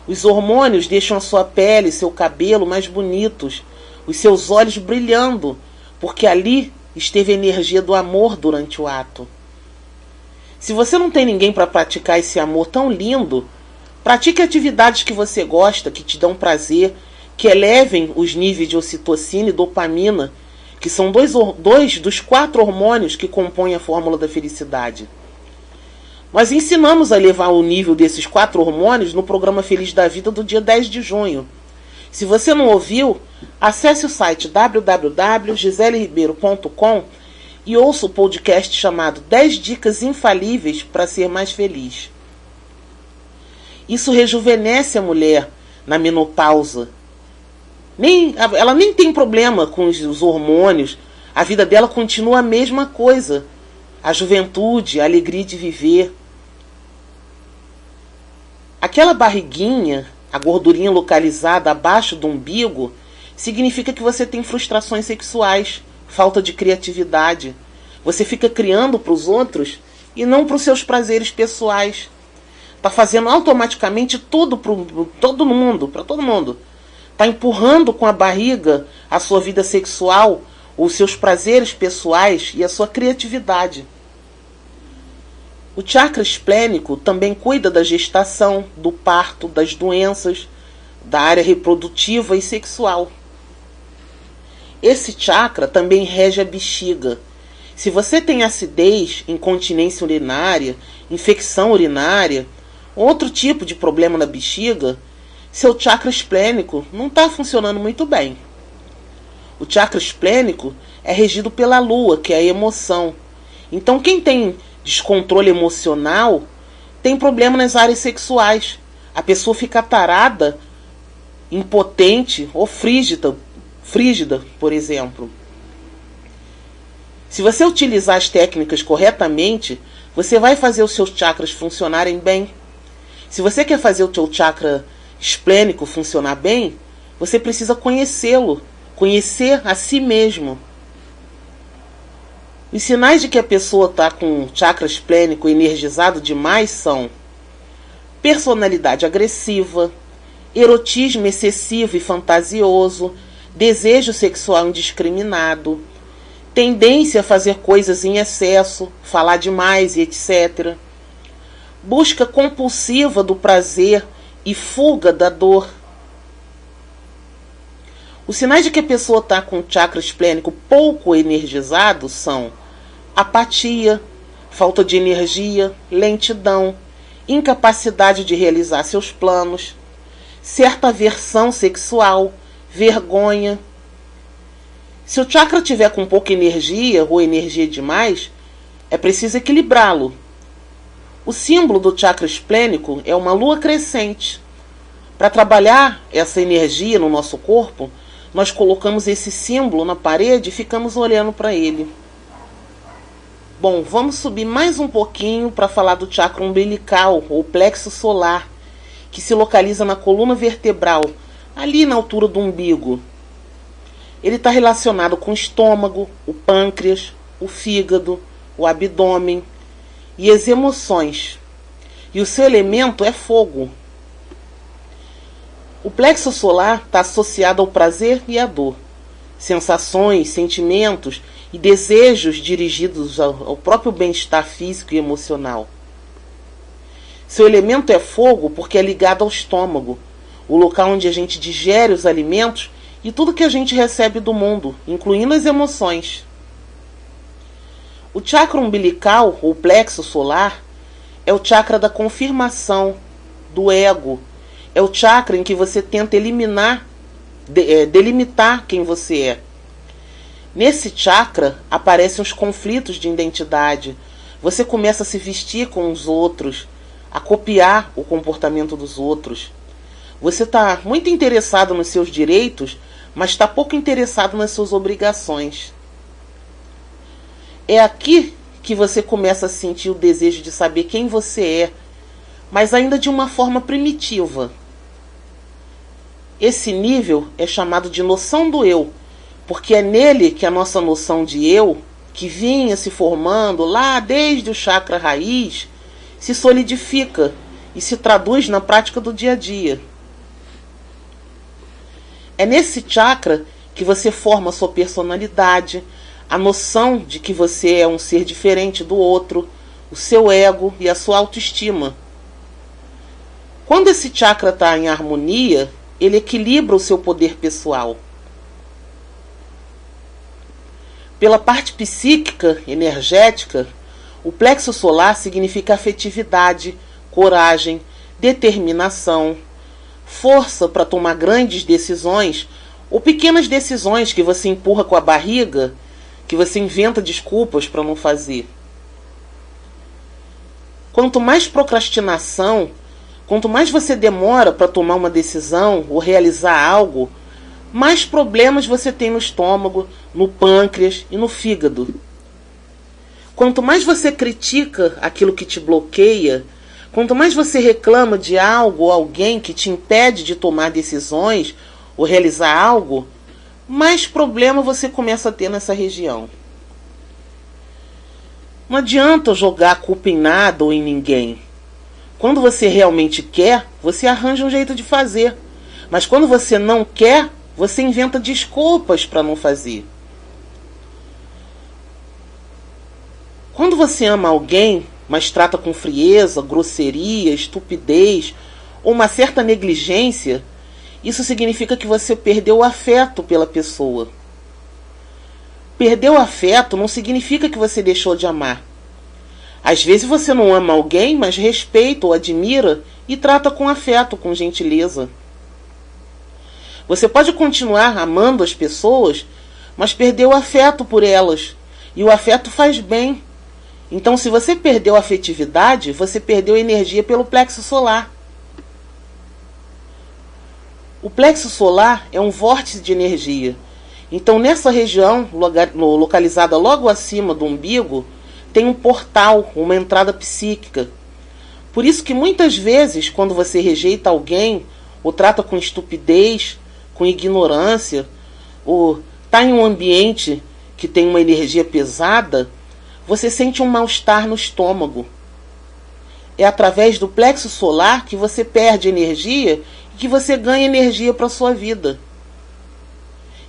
Os hormônios deixam a sua pele e seu cabelo mais bonitos, os seus olhos brilhando, porque ali esteve a energia do amor durante o ato. Se você não tem ninguém para praticar esse amor tão lindo, pratique atividades que você gosta, que te dão prazer, que elevem os níveis de ocitocina e dopamina, que são dois dos 4 hormônios que compõem a fórmula da felicidade. Nós ensinamos a elevar o nível desses 4 hormônios no programa Feliz da Vida do dia 10 de junho. Se você não ouviu, acesse o site www.giseleribeiro.com e ouça o podcast chamado 10 Dicas Infalíveis para Ser Mais Feliz. Isso rejuvenesce a mulher na menopausa. Ela nem tem problema com os hormônios, a vida dela continua a mesma coisa. A juventude, a alegria de viver. Aquela barriguinha, a gordurinha localizada abaixo do umbigo, significa que você tem frustrações sexuais, falta de criatividade. Você fica criando para os outros e não para os seus prazeres pessoais. Está fazendo automaticamente tudo para todo mundo. Está empurrando com a barriga a sua vida sexual, os seus prazeres pessoais e a sua criatividade. O chakra esplênico também cuida da gestação, do parto, das doenças, da área reprodutiva e sexual. Esse chakra também rege a bexiga. Se você tem acidez, incontinência urinária, infecção urinária, outro tipo de problema na bexiga, seu chakra esplênico não está funcionando muito bem. O chakra esplênico é regido pela lua, que é a emoção. Então quem tem descontrole emocional tem problema nas áreas sexuais. A pessoa fica tarada, impotente ou frígida, por exemplo. Se você utilizar as técnicas corretamente, você vai fazer os seus chakras funcionarem bem. Se você quer fazer o seu chakra esplênico funcionar bem, você precisa conhecê-lo, conhecer a si mesmo. Os sinais de que a pessoa está com o chakra esplênico energizado demais são personalidade agressiva, erotismo excessivo e fantasioso, desejo sexual indiscriminado, tendência a fazer coisas em excesso, falar demais e etc. Busca compulsiva do prazer e fuga da dor. Os sinais de que a pessoa está com o chakra esplênico pouco energizado são apatia, falta de energia, lentidão, incapacidade de realizar seus planos, certa aversão sexual, vergonha. Se o chakra tiver com pouca energia ou energia demais, é preciso equilibrá-lo. O símbolo do chakra esplênico é uma lua crescente. Para trabalhar essa energia no nosso corpo, nós colocamos esse símbolo na parede e ficamos olhando para ele. Bom, vamos subir mais um pouquinho para falar do chakra umbilical, ou plexo solar, que se localiza na coluna vertebral, ali na altura do umbigo. Ele está relacionado com o estômago, o pâncreas, o fígado, o abdômen e as emoções. E o seu elemento é fogo. O plexo solar está associado ao prazer e à dor, sensações, sentimentos e desejos dirigidos ao próprio bem-estar físico e emocional. Seu elemento é fogo porque é ligado ao estômago, o local onde a gente digere os alimentos e tudo que a gente recebe do mundo, incluindo as emoções. O chakra umbilical, ou plexo solar, é o chakra da confirmação, do ego. É o chakra em que você tenta delimitar quem você é. Nesse chakra aparecem os conflitos de identidade. Você começa a se vestir com os outros, a copiar o comportamento dos outros. Você está muito interessado nos seus direitos, mas está pouco interessado nas suas obrigações. É aqui que você começa a sentir o desejo de saber quem você é, mas ainda de uma forma primitiva. Esse nível é chamado de noção do eu, porque é nele que a nossa noção de eu, que vinha se formando lá desde o chakra raiz, se solidifica e se traduz na prática do dia a dia. É nesse chakra que você forma a sua personalidade, a noção de que você é um ser diferente do outro, o seu ego e a sua autoestima. Quando esse chakra está em harmonia, ele equilibra o seu poder pessoal. Pela parte psíquica, energética, o plexo solar significa afetividade, coragem, determinação, força para tomar grandes decisões ou pequenas decisões que você empurra com a barriga, que você inventa desculpas para não fazer. Quanto mais procrastinação, quanto mais você demora para tomar uma decisão ou realizar algo, mais problemas você tem no estômago, no pâncreas e no fígado. Quanto mais você critica aquilo que te bloqueia, quanto mais você reclama de algo ou alguém que te impede de tomar decisões ou realizar algo, mais problema você começa a ter nessa região. Não adianta jogar a culpa em nada ou em ninguém. Quando você realmente quer, você arranja um jeito de fazer. Mas quando você não quer, você inventa desculpas para não fazer. Quando você ama alguém, mas trata com frieza, grosseria, estupidez ou uma certa negligência, isso significa que você perdeu o afeto pela pessoa. Perder o afeto não significa que você deixou de amar. Às vezes você não ama alguém, mas respeita ou admira e trata com afeto, com gentileza. Você pode continuar amando as pessoas, mas perdeu o afeto por elas. E o afeto faz bem. Então, se você perdeu a afetividade, você perdeu energia pelo plexo solar. O plexo solar é um vórtice de energia. Então, nessa região, localizada logo acima do umbigo, tem um portal, uma entrada psíquica. Por isso que muitas vezes, quando você rejeita alguém, ou trata com estupidez, com ignorância, ou está em um ambiente que tem uma energia pesada, você sente um mal-estar no estômago. É através do plexo solar que você perde energia e que você ganha energia para a sua vida.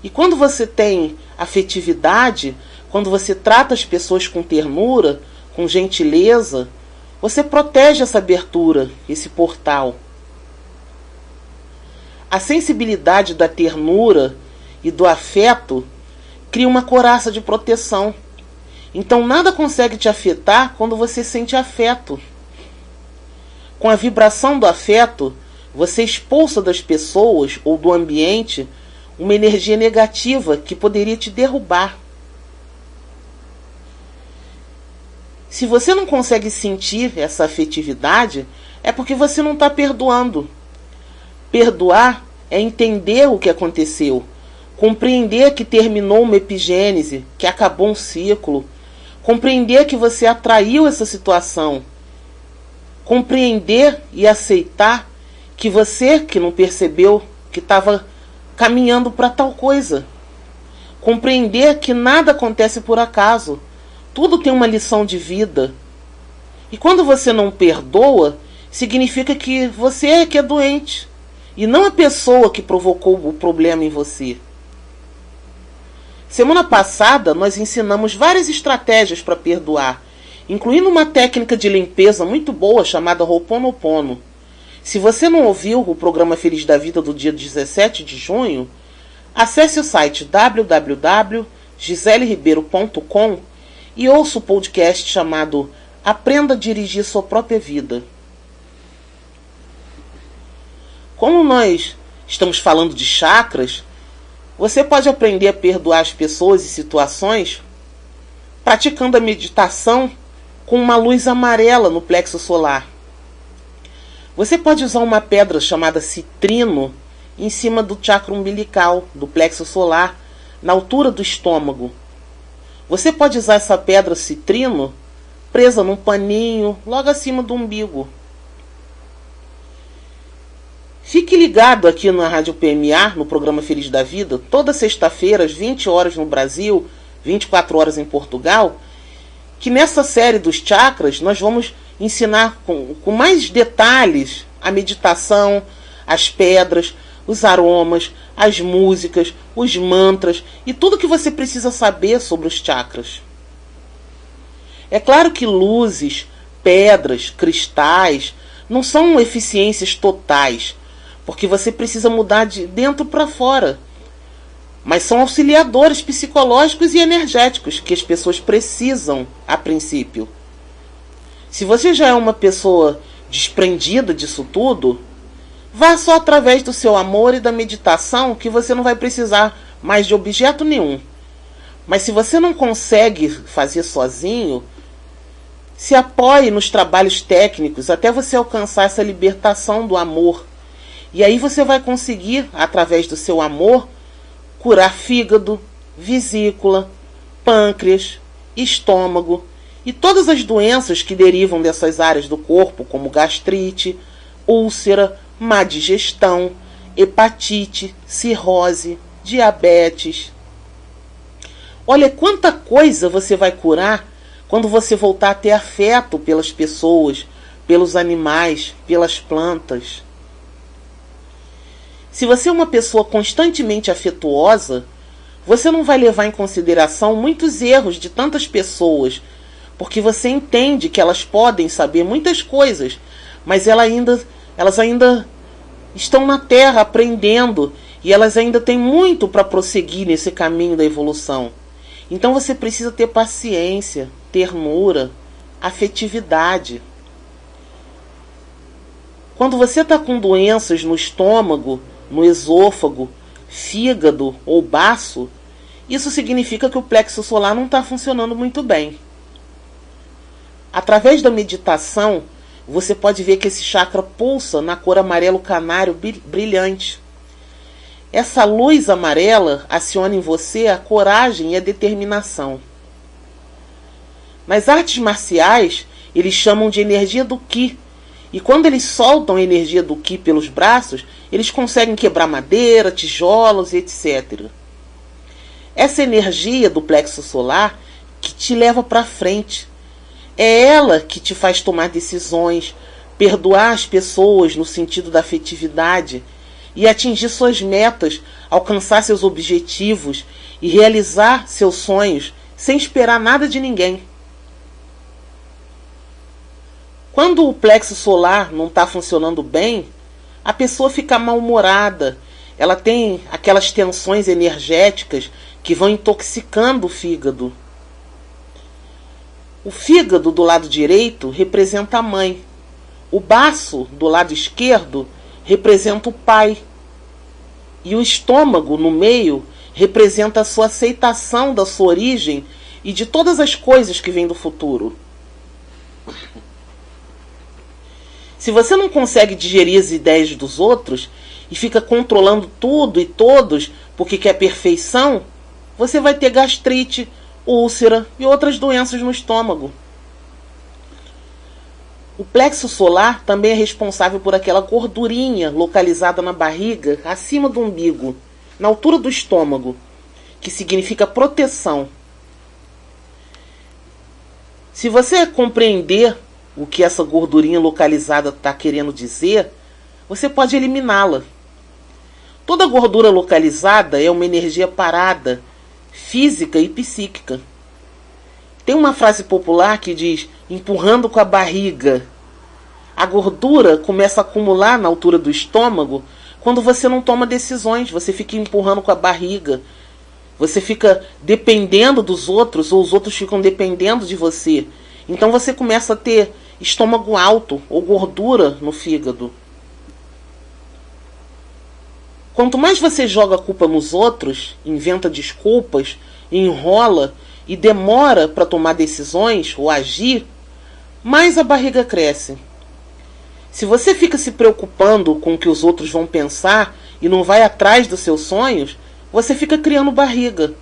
E quando você tem afetividade, quando você trata as pessoas com ternura, com gentileza, você protege essa abertura, esse portal. A sensibilidade da ternura e do afeto cria uma couraça de proteção. Então nada consegue te afetar quando você sente afeto. Com a vibração do afeto, você expulsa das pessoas ou do ambiente uma energia negativa que poderia te derrubar. Se você não consegue sentir essa afetividade, é porque você não está perdoando. Perdoar é entender o que aconteceu, compreender que terminou uma epigênese, que acabou um ciclo, compreender que você atraiu essa situação, compreender e aceitar que você que não percebeu que estava caminhando para tal coisa, compreender que nada acontece por acaso, tudo tem uma lição de vida. E quando você não perdoa, significa que você é que é doente, e não a pessoa que provocou o problema em você. Semana passada, nós ensinamos várias estratégias para perdoar, incluindo uma técnica de limpeza muito boa chamada Ho'oponopono. Se você não ouviu o programa Feliz da Vida do dia 17 de junho, acesse o site www.giseleribeiro.com e ouça o podcast chamado Aprenda a Dirigir Sua Própria Vida. Como nós estamos falando de chakras, você pode aprender a perdoar as pessoas e situações praticando a meditação com uma luz amarela no plexo solar. Você pode usar uma pedra chamada citrino em cima do chakra umbilical, do plexo solar, na altura do estômago. Você pode usar essa pedra citrino presa num paninho logo acima do umbigo. Fique ligado aqui na Rádio PMA, no programa Feliz da Vida, toda sexta-feira às 20 horas no Brasil, 24 horas em Portugal, que nessa série dos chakras nós vamos ensinar com mais detalhes a meditação, as pedras, os aromas, as músicas, os mantras e tudo que você precisa saber sobre os chakras. É claro que luzes, pedras, cristais não são eficiências totais, porque você precisa mudar de dentro para fora. Mas são auxiliadores psicológicos e energéticos que as pessoas precisam a princípio. Se você já é uma pessoa desprendida disso tudo, vá só através do seu amor e da meditação que você não vai precisar mais de objeto nenhum. Mas se você não consegue fazer sozinho, se apoie nos trabalhos técnicos até você alcançar essa libertação do amor. E aí você vai conseguir, através do seu amor, curar fígado, vesícula, pâncreas, estômago e todas as doenças que derivam dessas áreas do corpo, como gastrite, úlcera, má digestão, hepatite, cirrose, diabetes. Olha quanta coisa você vai curar quando você voltar a ter afeto pelas pessoas, pelos animais, pelas plantas. Se você é uma pessoa constantemente afetuosa, você não vai levar em consideração muitos erros de tantas pessoas, porque você entende que elas podem saber muitas coisas, mas elas ainda estão na Terra aprendendo e elas ainda têm muito para prosseguir nesse caminho da evolução. Então você precisa ter paciência, ternura, afetividade. Quando você está com doenças no estômago, no esôfago, fígado ou baço, isso significa que o plexo solar não está funcionando muito bem. Através da meditação, você pode ver que esse chakra pulsa na cor amarelo canário brilhante. Essa luz amarela aciona em você a coragem e a determinação. Nas artes marciais, eles chamam de energia do Ki. E quando eles soltam a energia do Ki pelos braços, eles conseguem quebrar madeira, tijolos e etc. Essa energia do plexo solar que te leva para frente. É ela que te faz tomar decisões, perdoar as pessoas no sentido da afetividade e atingir suas metas, alcançar seus objetivos e realizar seus sonhos sem esperar nada de ninguém. Quando o plexo solar não está funcionando bem, a pessoa fica mal-humorada, ela tem aquelas tensões energéticas que vão intoxicando o fígado. O fígado do lado direito representa a mãe. O baço do lado esquerdo representa o pai. E o estômago no meio representa a sua aceitação da sua origem e de todas as coisas que vêm do futuro. Se você não consegue digerir as ideias dos outros, e fica controlando tudo e todos porque quer perfeição, você vai ter gastrite, úlcera e outras doenças no estômago. O plexo solar também é responsável por aquela gordurinha localizada na barriga, acima do umbigo, na altura do estômago, que significa proteção. Se você compreender o que essa gordurinha localizada está querendo dizer, você pode eliminá-la. Toda gordura localizada é uma energia parada, física e psíquica. Tem uma frase popular que diz, empurrando com a barriga. A gordura começa a acumular na altura do estômago quando você não toma decisões, você fica empurrando com a barriga. Você fica dependendo dos outros, ou os outros ficam dependendo de você. Então você começa a ter estômago alto ou gordura no fígado. Quanto mais você joga a culpa nos outros, inventa desculpas, enrola e demora para tomar decisões ou agir, mais a barriga cresce. Se você fica se preocupando com o que os outros vão pensar e não vai atrás dos seus sonhos, você fica criando barriga.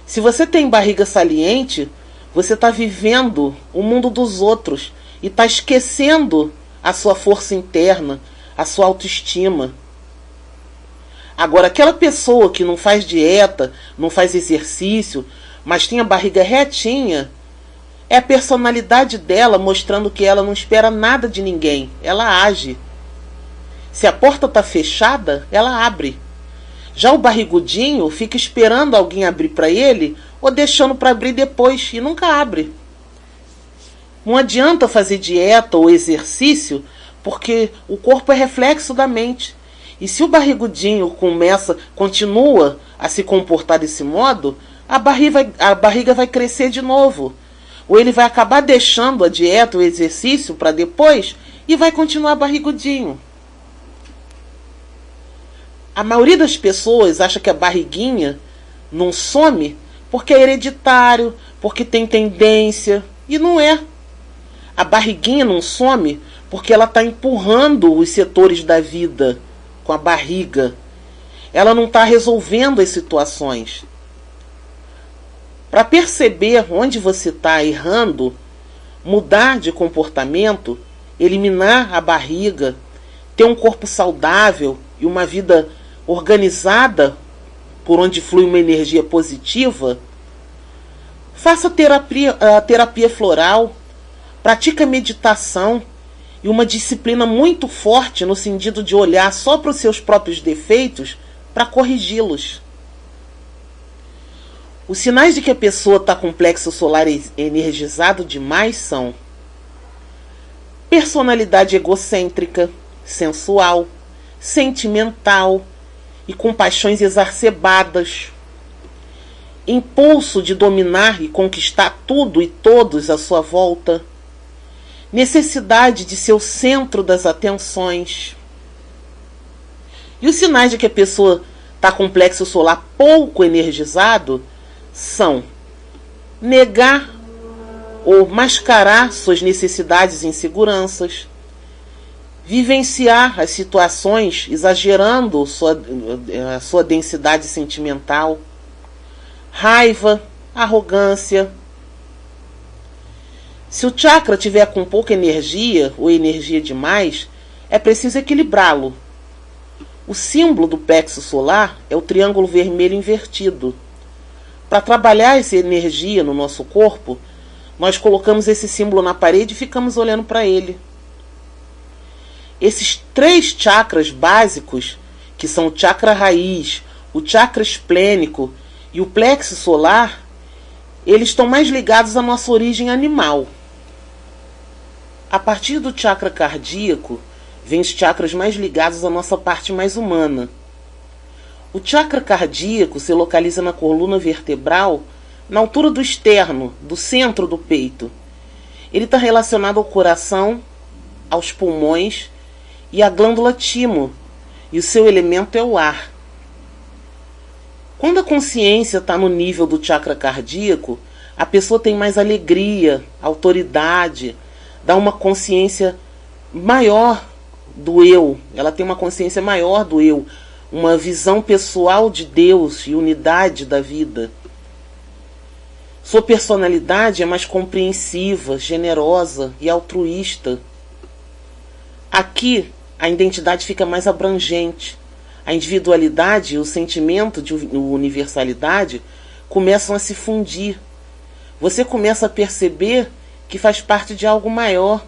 Se você tem barriga saliente, você está vivendo o mundo dos outros e está esquecendo a sua força interna, a sua autoestima. Agora, aquela pessoa que não faz dieta, não faz exercício, mas tem a barriga retinha, é a personalidade dela mostrando que ela não espera nada de ninguém, ela age. Se a porta está fechada, ela abre. Já o barrigudinho fica esperando alguém abrir para ele ou deixando para abrir depois e nunca abre. Não adianta fazer dieta ou exercício porque o corpo é reflexo da mente. E se o barrigudinho continua a se comportar desse modo, a barriga vai crescer de novo. Ou ele vai acabar deixando a dieta ou exercício para depois e vai continuar barrigudinho. A maioria das pessoas acha que a barriguinha não some porque é hereditário, porque tem tendência. E não é. A barriguinha não some porque ela está empurrando os setores da vida com a barriga. Ela não está resolvendo as situações. Para perceber onde você está errando, mudar de comportamento, eliminar a barriga, ter um corpo saudável e uma vida organizada por onde flui uma energia positiva, faça a terapia floral, pratique a meditação e uma disciplina muito forte no sentido de olhar só para os seus próprios defeitos para corrigi-los. Os sinais de que a pessoa está com o plexo solar energizado demais são personalidade egocêntrica, sensual, sentimental e com paixões exacerbadas, impulso de dominar e conquistar tudo e todos à sua volta, necessidade de ser o centro das atenções. E os sinais de que a pessoa está com o plexo solar pouco energizado são negar ou mascarar suas necessidades e inseguranças, vivenciar as situações exagerando a sua densidade sentimental, raiva, arrogância. Se o chakra tiver com pouca energia ou energia demais, é preciso equilibrá-lo. O símbolo do plexo solar é o triângulo vermelho invertido. Para trabalhar essa energia no nosso corpo, nós colocamos esse símbolo na parede e ficamos olhando para ele. Esses 3 chakras básicos, que são o chakra raiz, o chakra esplênico e o plexo solar, eles estão mais ligados à nossa origem animal. A partir do chakra cardíaco, vêm os chakras mais ligados à nossa parte mais humana. O chakra cardíaco se localiza na coluna vertebral, na altura do externo, do centro do peito. Ele está relacionado ao coração, aos pulmões e à glândula timo, e o seu elemento é o ar. Quando a consciência está no nível do chakra cardíaco, a pessoa tem mais alegria, autoridade, dá uma consciência maior do eu, ela tem uma consciência maior do eu, uma visão pessoal de Deus e unidade da vida. Sua personalidade é mais compreensiva, generosa e altruísta. Aqui, a identidade fica mais abrangente. A individualidade e o sentimento de universalidade começam a se fundir. Você começa a perceber que faz parte de algo maior.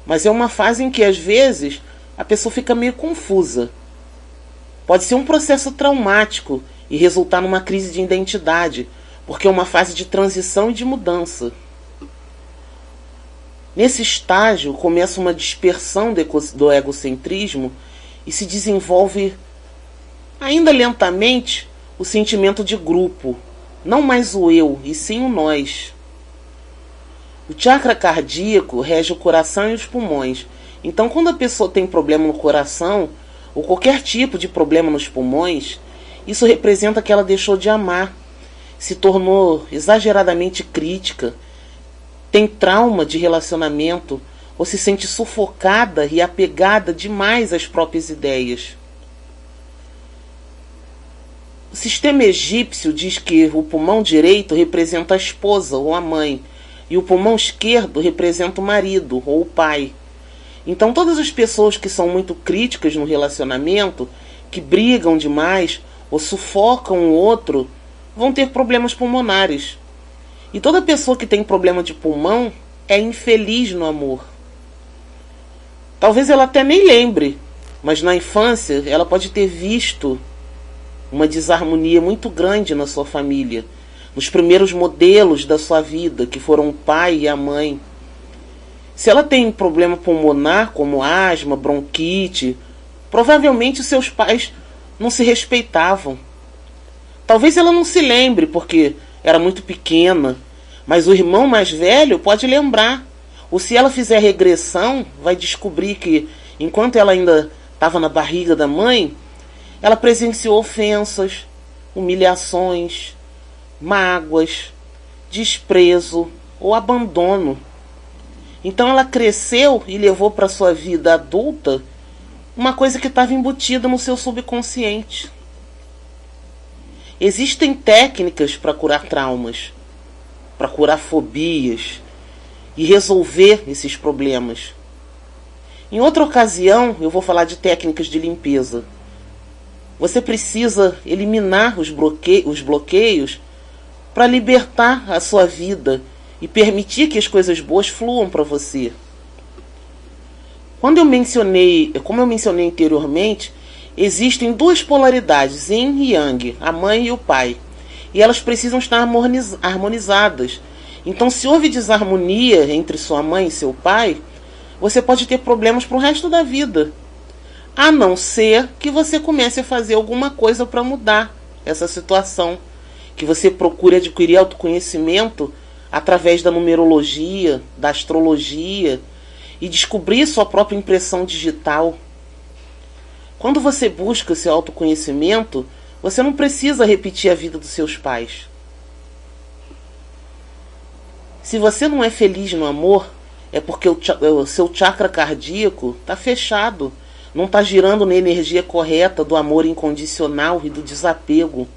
Mas é uma fase em que, às vezes, a pessoa fica meio confusa. Pode ser um processo traumático e resultar numa crise de identidade, porque é uma fase de transição e de mudança. Nesse estágio, começa uma dispersão do egocentrismo e se desenvolve, ainda lentamente, o sentimento de grupo. Não mais o eu, e sim o nós. O chakra cardíaco rege o coração e os pulmões. Então, quando a pessoa tem problema no coração, ou qualquer tipo de problema nos pulmões, isso representa que ela deixou de amar, se tornou exageradamente crítica, tem trauma de relacionamento, ou se sente sufocada e apegada demais às próprias ideias. O sistema egípcio diz que o pulmão direito representa a esposa ou a mãe, e o pulmão esquerdo representa o marido ou o pai. Então todas as pessoas que são muito críticas no relacionamento, que brigam demais ou sufocam o outro, vão ter problemas pulmonares. E toda pessoa que tem problema de pulmão é infeliz no amor. Talvez ela até nem lembre, mas na infância ela pode ter visto uma desarmonia muito grande na sua família, nos primeiros modelos da sua vida, que foram o pai e a mãe. Se ela tem problema pulmonar, como asma, bronquite, provavelmente seus pais não se respeitavam. Talvez ela não se lembre, porque era muito pequena, mas o irmão mais velho pode lembrar. Ou se ela fizer regressão, vai descobrir que, enquanto ela ainda estava na barriga da mãe, ela presenciou ofensas, humilhações, mágoas, desprezo ou abandono. Então ela cresceu e levou para sua vida adulta uma coisa que estava embutida no seu subconsciente. Existem técnicas para curar traumas, para curar fobias e resolver esses problemas. Em outra ocasião, eu vou falar de técnicas de limpeza. Você precisa eliminar os bloqueios para libertar a sua vida e permitir que as coisas boas fluam para você. Como eu mencionei anteriormente, existem duas polaridades, yin e yang, a mãe e o pai. E elas precisam estar harmonizadas. Então, se houve desarmonia entre sua mãe e seu pai, você pode ter problemas para o resto da vida. A não ser que você comece a fazer alguma coisa para mudar essa situação. Que você procure adquirir autoconhecimento através da numerologia, da astrologia e descobrir sua própria impressão digital. Quando você busca seu autoconhecimento, você não precisa repetir a vida dos seus pais. Se você não é feliz no amor, é porque o seu chakra cardíaco está fechado, não está girando na energia correta do amor incondicional e do desapego.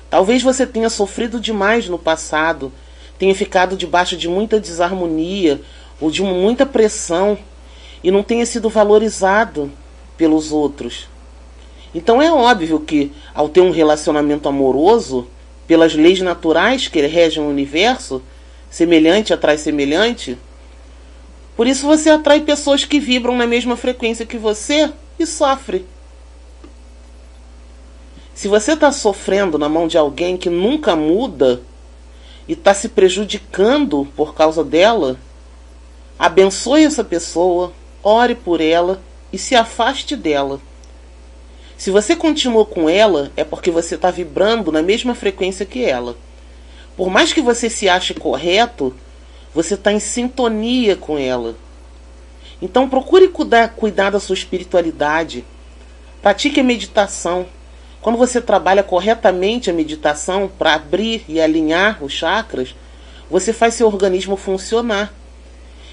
Talvez você tenha sofrido demais no passado, tenha ficado debaixo de muita desarmonia ou de muita pressão e não tenha sido valorizado pelos outros. Então é óbvio que, ao ter um relacionamento amoroso, pelas leis naturais que regem o universo, semelhante atrai semelhante, por isso você atrai pessoas que vibram na mesma frequência que você e sofre. Se você está sofrendo na mão de alguém que nunca muda e está se prejudicando por causa dela, abençoe essa pessoa, ore por ela e se afaste dela. Se você continua com ela, é porque você está vibrando na mesma frequência que ela. Por mais que você se ache correto, você está em sintonia com ela. Então procure cuidar da sua espiritualidade. Pratique a meditação. Quando você trabalha corretamente a meditação para abrir e alinhar os chakras, você faz seu organismo funcionar.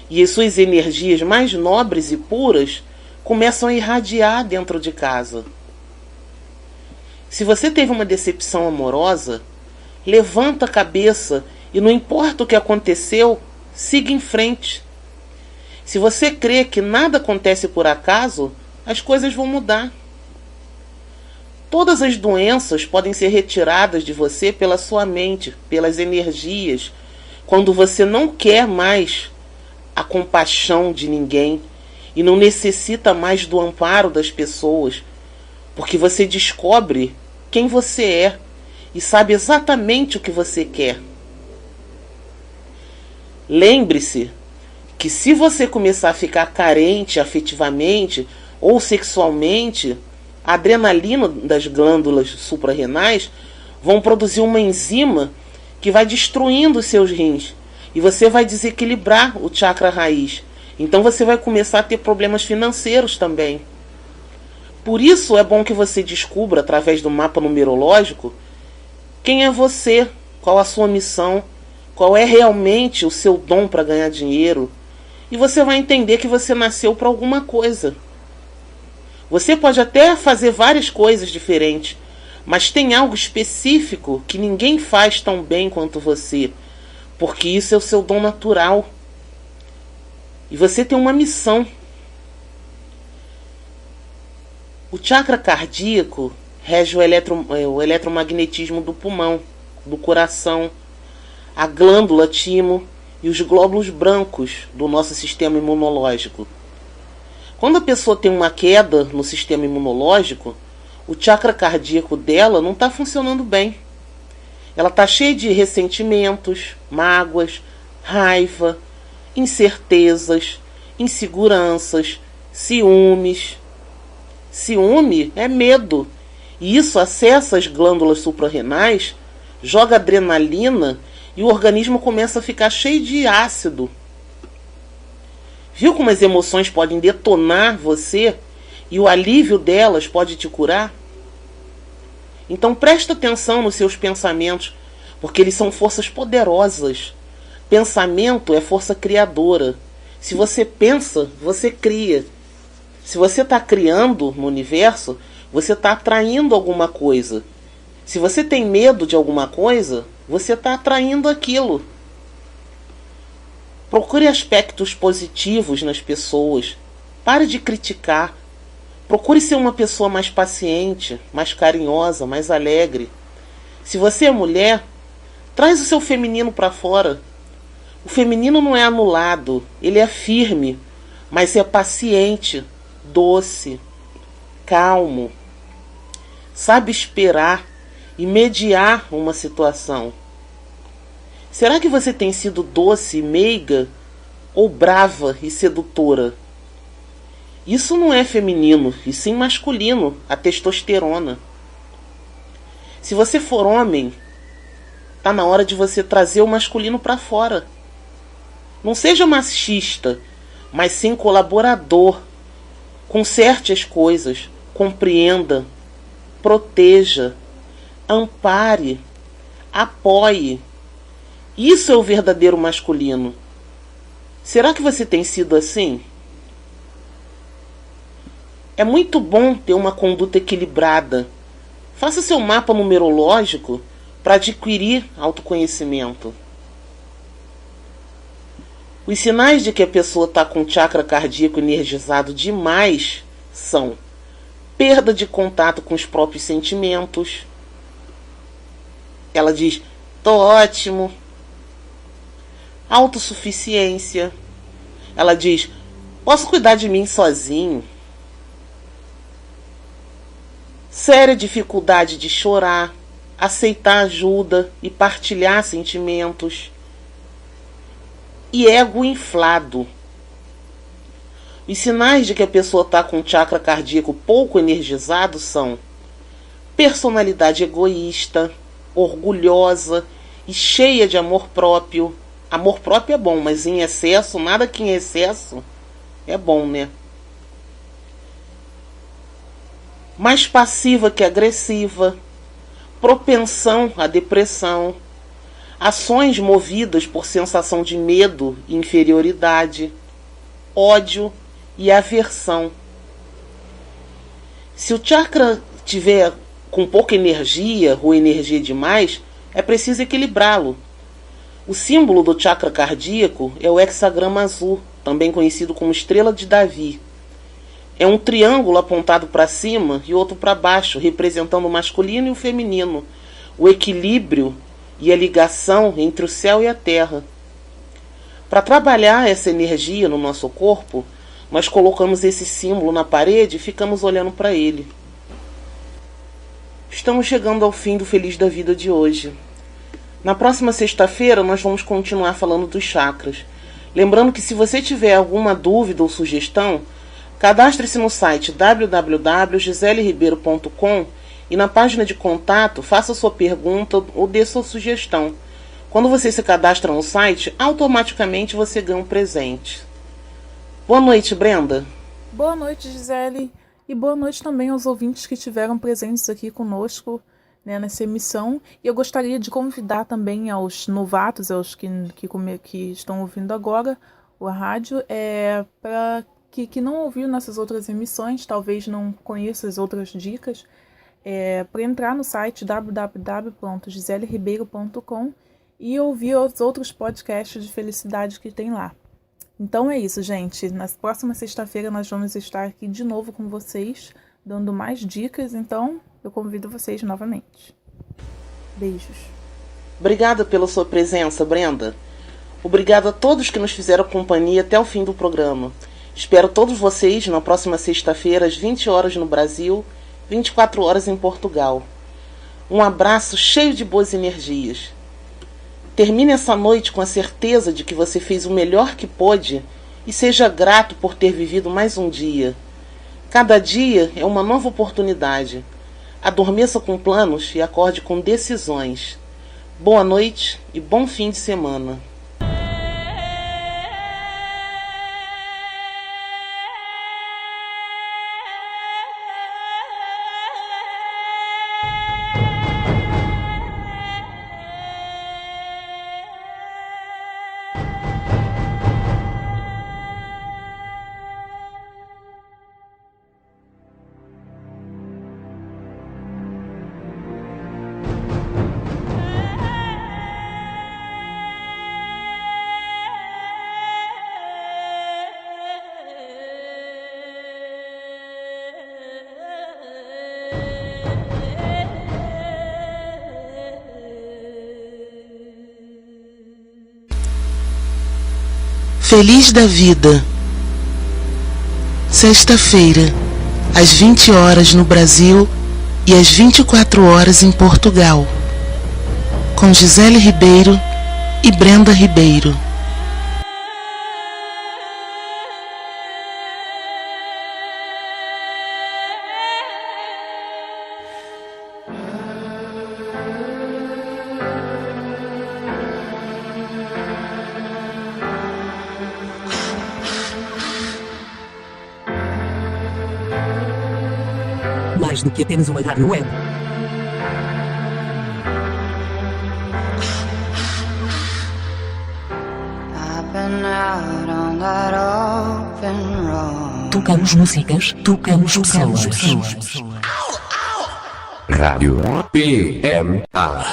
E as suas energias mais nobres e puras começam a irradiar dentro de casa. Se você teve uma decepção amorosa, levanta a cabeça e não importa o que aconteceu, siga em frente. Se você crê que nada acontece por acaso, as coisas vão mudar. Todas as doenças podem ser retiradas de você pela sua mente, pelas energias, quando você não quer mais a compaixão de ninguém e não necessita mais do amparo das pessoas, porque você descobre quem você é e sabe exatamente o que você quer. Lembre-se que se você começar a ficar carente afetivamente ou sexualmente, a adrenalina das glândulas suprarrenais vão produzir uma enzima que vai destruindo os seus rins e você vai desequilibrar o chakra raiz. Então você vai começar a ter problemas financeiros também. Por isso é bom que você descubra, através do mapa numerológico, quem é você, qual a sua missão, qual é realmente o seu dom para ganhar dinheiro. E você vai entender que você nasceu para alguma coisa. Você pode até fazer várias coisas diferentes, mas tem algo específico que ninguém faz tão bem quanto você, porque isso é o seu dom natural. E você tem uma missão. O chakra cardíaco rege o eletromagnetismo do pulmão, do coração, a glândula timo e os glóbulos brancos do nosso sistema imunológico. Quando a pessoa tem uma queda no sistema imunológico, o chakra cardíaco dela não está funcionando bem. Ela está cheia de ressentimentos, mágoas, raiva, incertezas, inseguranças, ciúmes. Ciúme é medo, e isso acessa as glândulas suprarrenais, joga adrenalina e o organismo começa a ficar cheio de ácido. Viu como as emoções podem detonar você e o alívio delas pode te curar? Então presta atenção nos seus pensamentos, porque eles são forças poderosas. Pensamento é força criadora. Se você pensa, você cria. Se você está criando no universo, você está atraindo alguma coisa. Se você tem medo de alguma coisa, você está atraindo aquilo. Procure aspectos positivos nas pessoas. Pare de criticar. Procure ser uma pessoa mais paciente, mais carinhosa, mais alegre. Se você é mulher, traz o seu feminino para fora. O feminino não é anulado, ele é firme, mas é paciente, doce, calmo. Sabe esperar e mediar uma situação. Será que você tem sido doce e meiga ou brava e sedutora? Isso não é feminino, e sim masculino, a testosterona. Se você for homem, está na hora de você trazer o masculino para fora. Não seja machista, mas sim colaborador. Conserte as coisas, compreenda, proteja, ampare, apoie. Isso é o verdadeiro masculino. Será que você tem sido assim? É muito bom ter uma conduta equilibrada. Faça seu mapa numerológico para adquirir autoconhecimento. Os sinais de que a pessoa está com o chakra cardíaco energizado demais são perda de contato com os próprios sentimentos. Ela diz, tô ótimo. Autossuficiência. Ela diz, posso cuidar de mim sozinho. Séria dificuldade de chorar, aceitar ajuda e partilhar sentimentos. E ego inflado. Os sinais de que a pessoa está com o chakra cardíaco pouco energizado são personalidade egoísta, orgulhosa e cheia de amor próprio. Amor próprio é bom, mas em excesso, nada que em excesso é bom, né? Mais passiva que agressiva, propensão à depressão, ações movidas por sensação de medo e inferioridade, ódio e aversão. Se o chakra tiver com pouca energia ou energia demais, é preciso equilibrá-lo. O símbolo do chakra cardíaco é o hexagrama azul, também conhecido como estrela de Davi. É um triângulo apontado para cima e outro para baixo, representando o masculino e o feminino, o equilíbrio e a ligação entre o céu e a terra. Para trabalhar essa energia no nosso corpo, nós colocamos esse símbolo na parede e ficamos olhando para ele. Estamos chegando ao fim do Feliz da Vida de hoje. Na próxima sexta-feira nós vamos continuar falando dos chakras. Lembrando que se você tiver alguma dúvida ou sugestão, cadastre-se no site www.giseleribeiro.com e na página de contato faça sua pergunta ou dê sua sugestão. Quando você se cadastra no site, automaticamente você ganha um presente. Boa noite, Brenda. Boa noite, Gisele. E boa noite também aos ouvintes que estiveram presentes aqui conosco, né, nessa emissão. E eu gostaria de convidar também aos novatos, aos que estão ouvindo agora a rádio, para que não ouviu nessas outras emissões, talvez não conheça as outras dicas, para entrar no site www.giseleribeiro.com e ouvir os outros podcasts de felicidade que tem lá. Então é isso, gente. Na próxima sexta-feira nós vamos estar aqui de novo com vocês, dando mais dicas. Então eu convido vocês novamente. Beijos. Obrigada pela sua presença, Brenda. Obrigada a todos que nos fizeram companhia até o fim do programa. Espero todos vocês na próxima sexta-feira, às 20 horas no Brasil, 24 horas em Portugal. Um abraço cheio de boas energias. Termine essa noite com a certeza de que você fez o melhor que pôde e seja grato por ter vivido mais um dia. Cada dia é uma nova oportunidade. Adormeça com planos e acorde com decisões. Boa noite e bom fim de semana. Feliz da Vida. Sexta-feira, às 20 horas no Brasil e às 24 horas em Portugal. Com Gisele Ribeiro e Brenda Ribeiro. Mais do que apenas uma rádio web. Tocamos músicas, tocamos pessoas. Rádio PMA.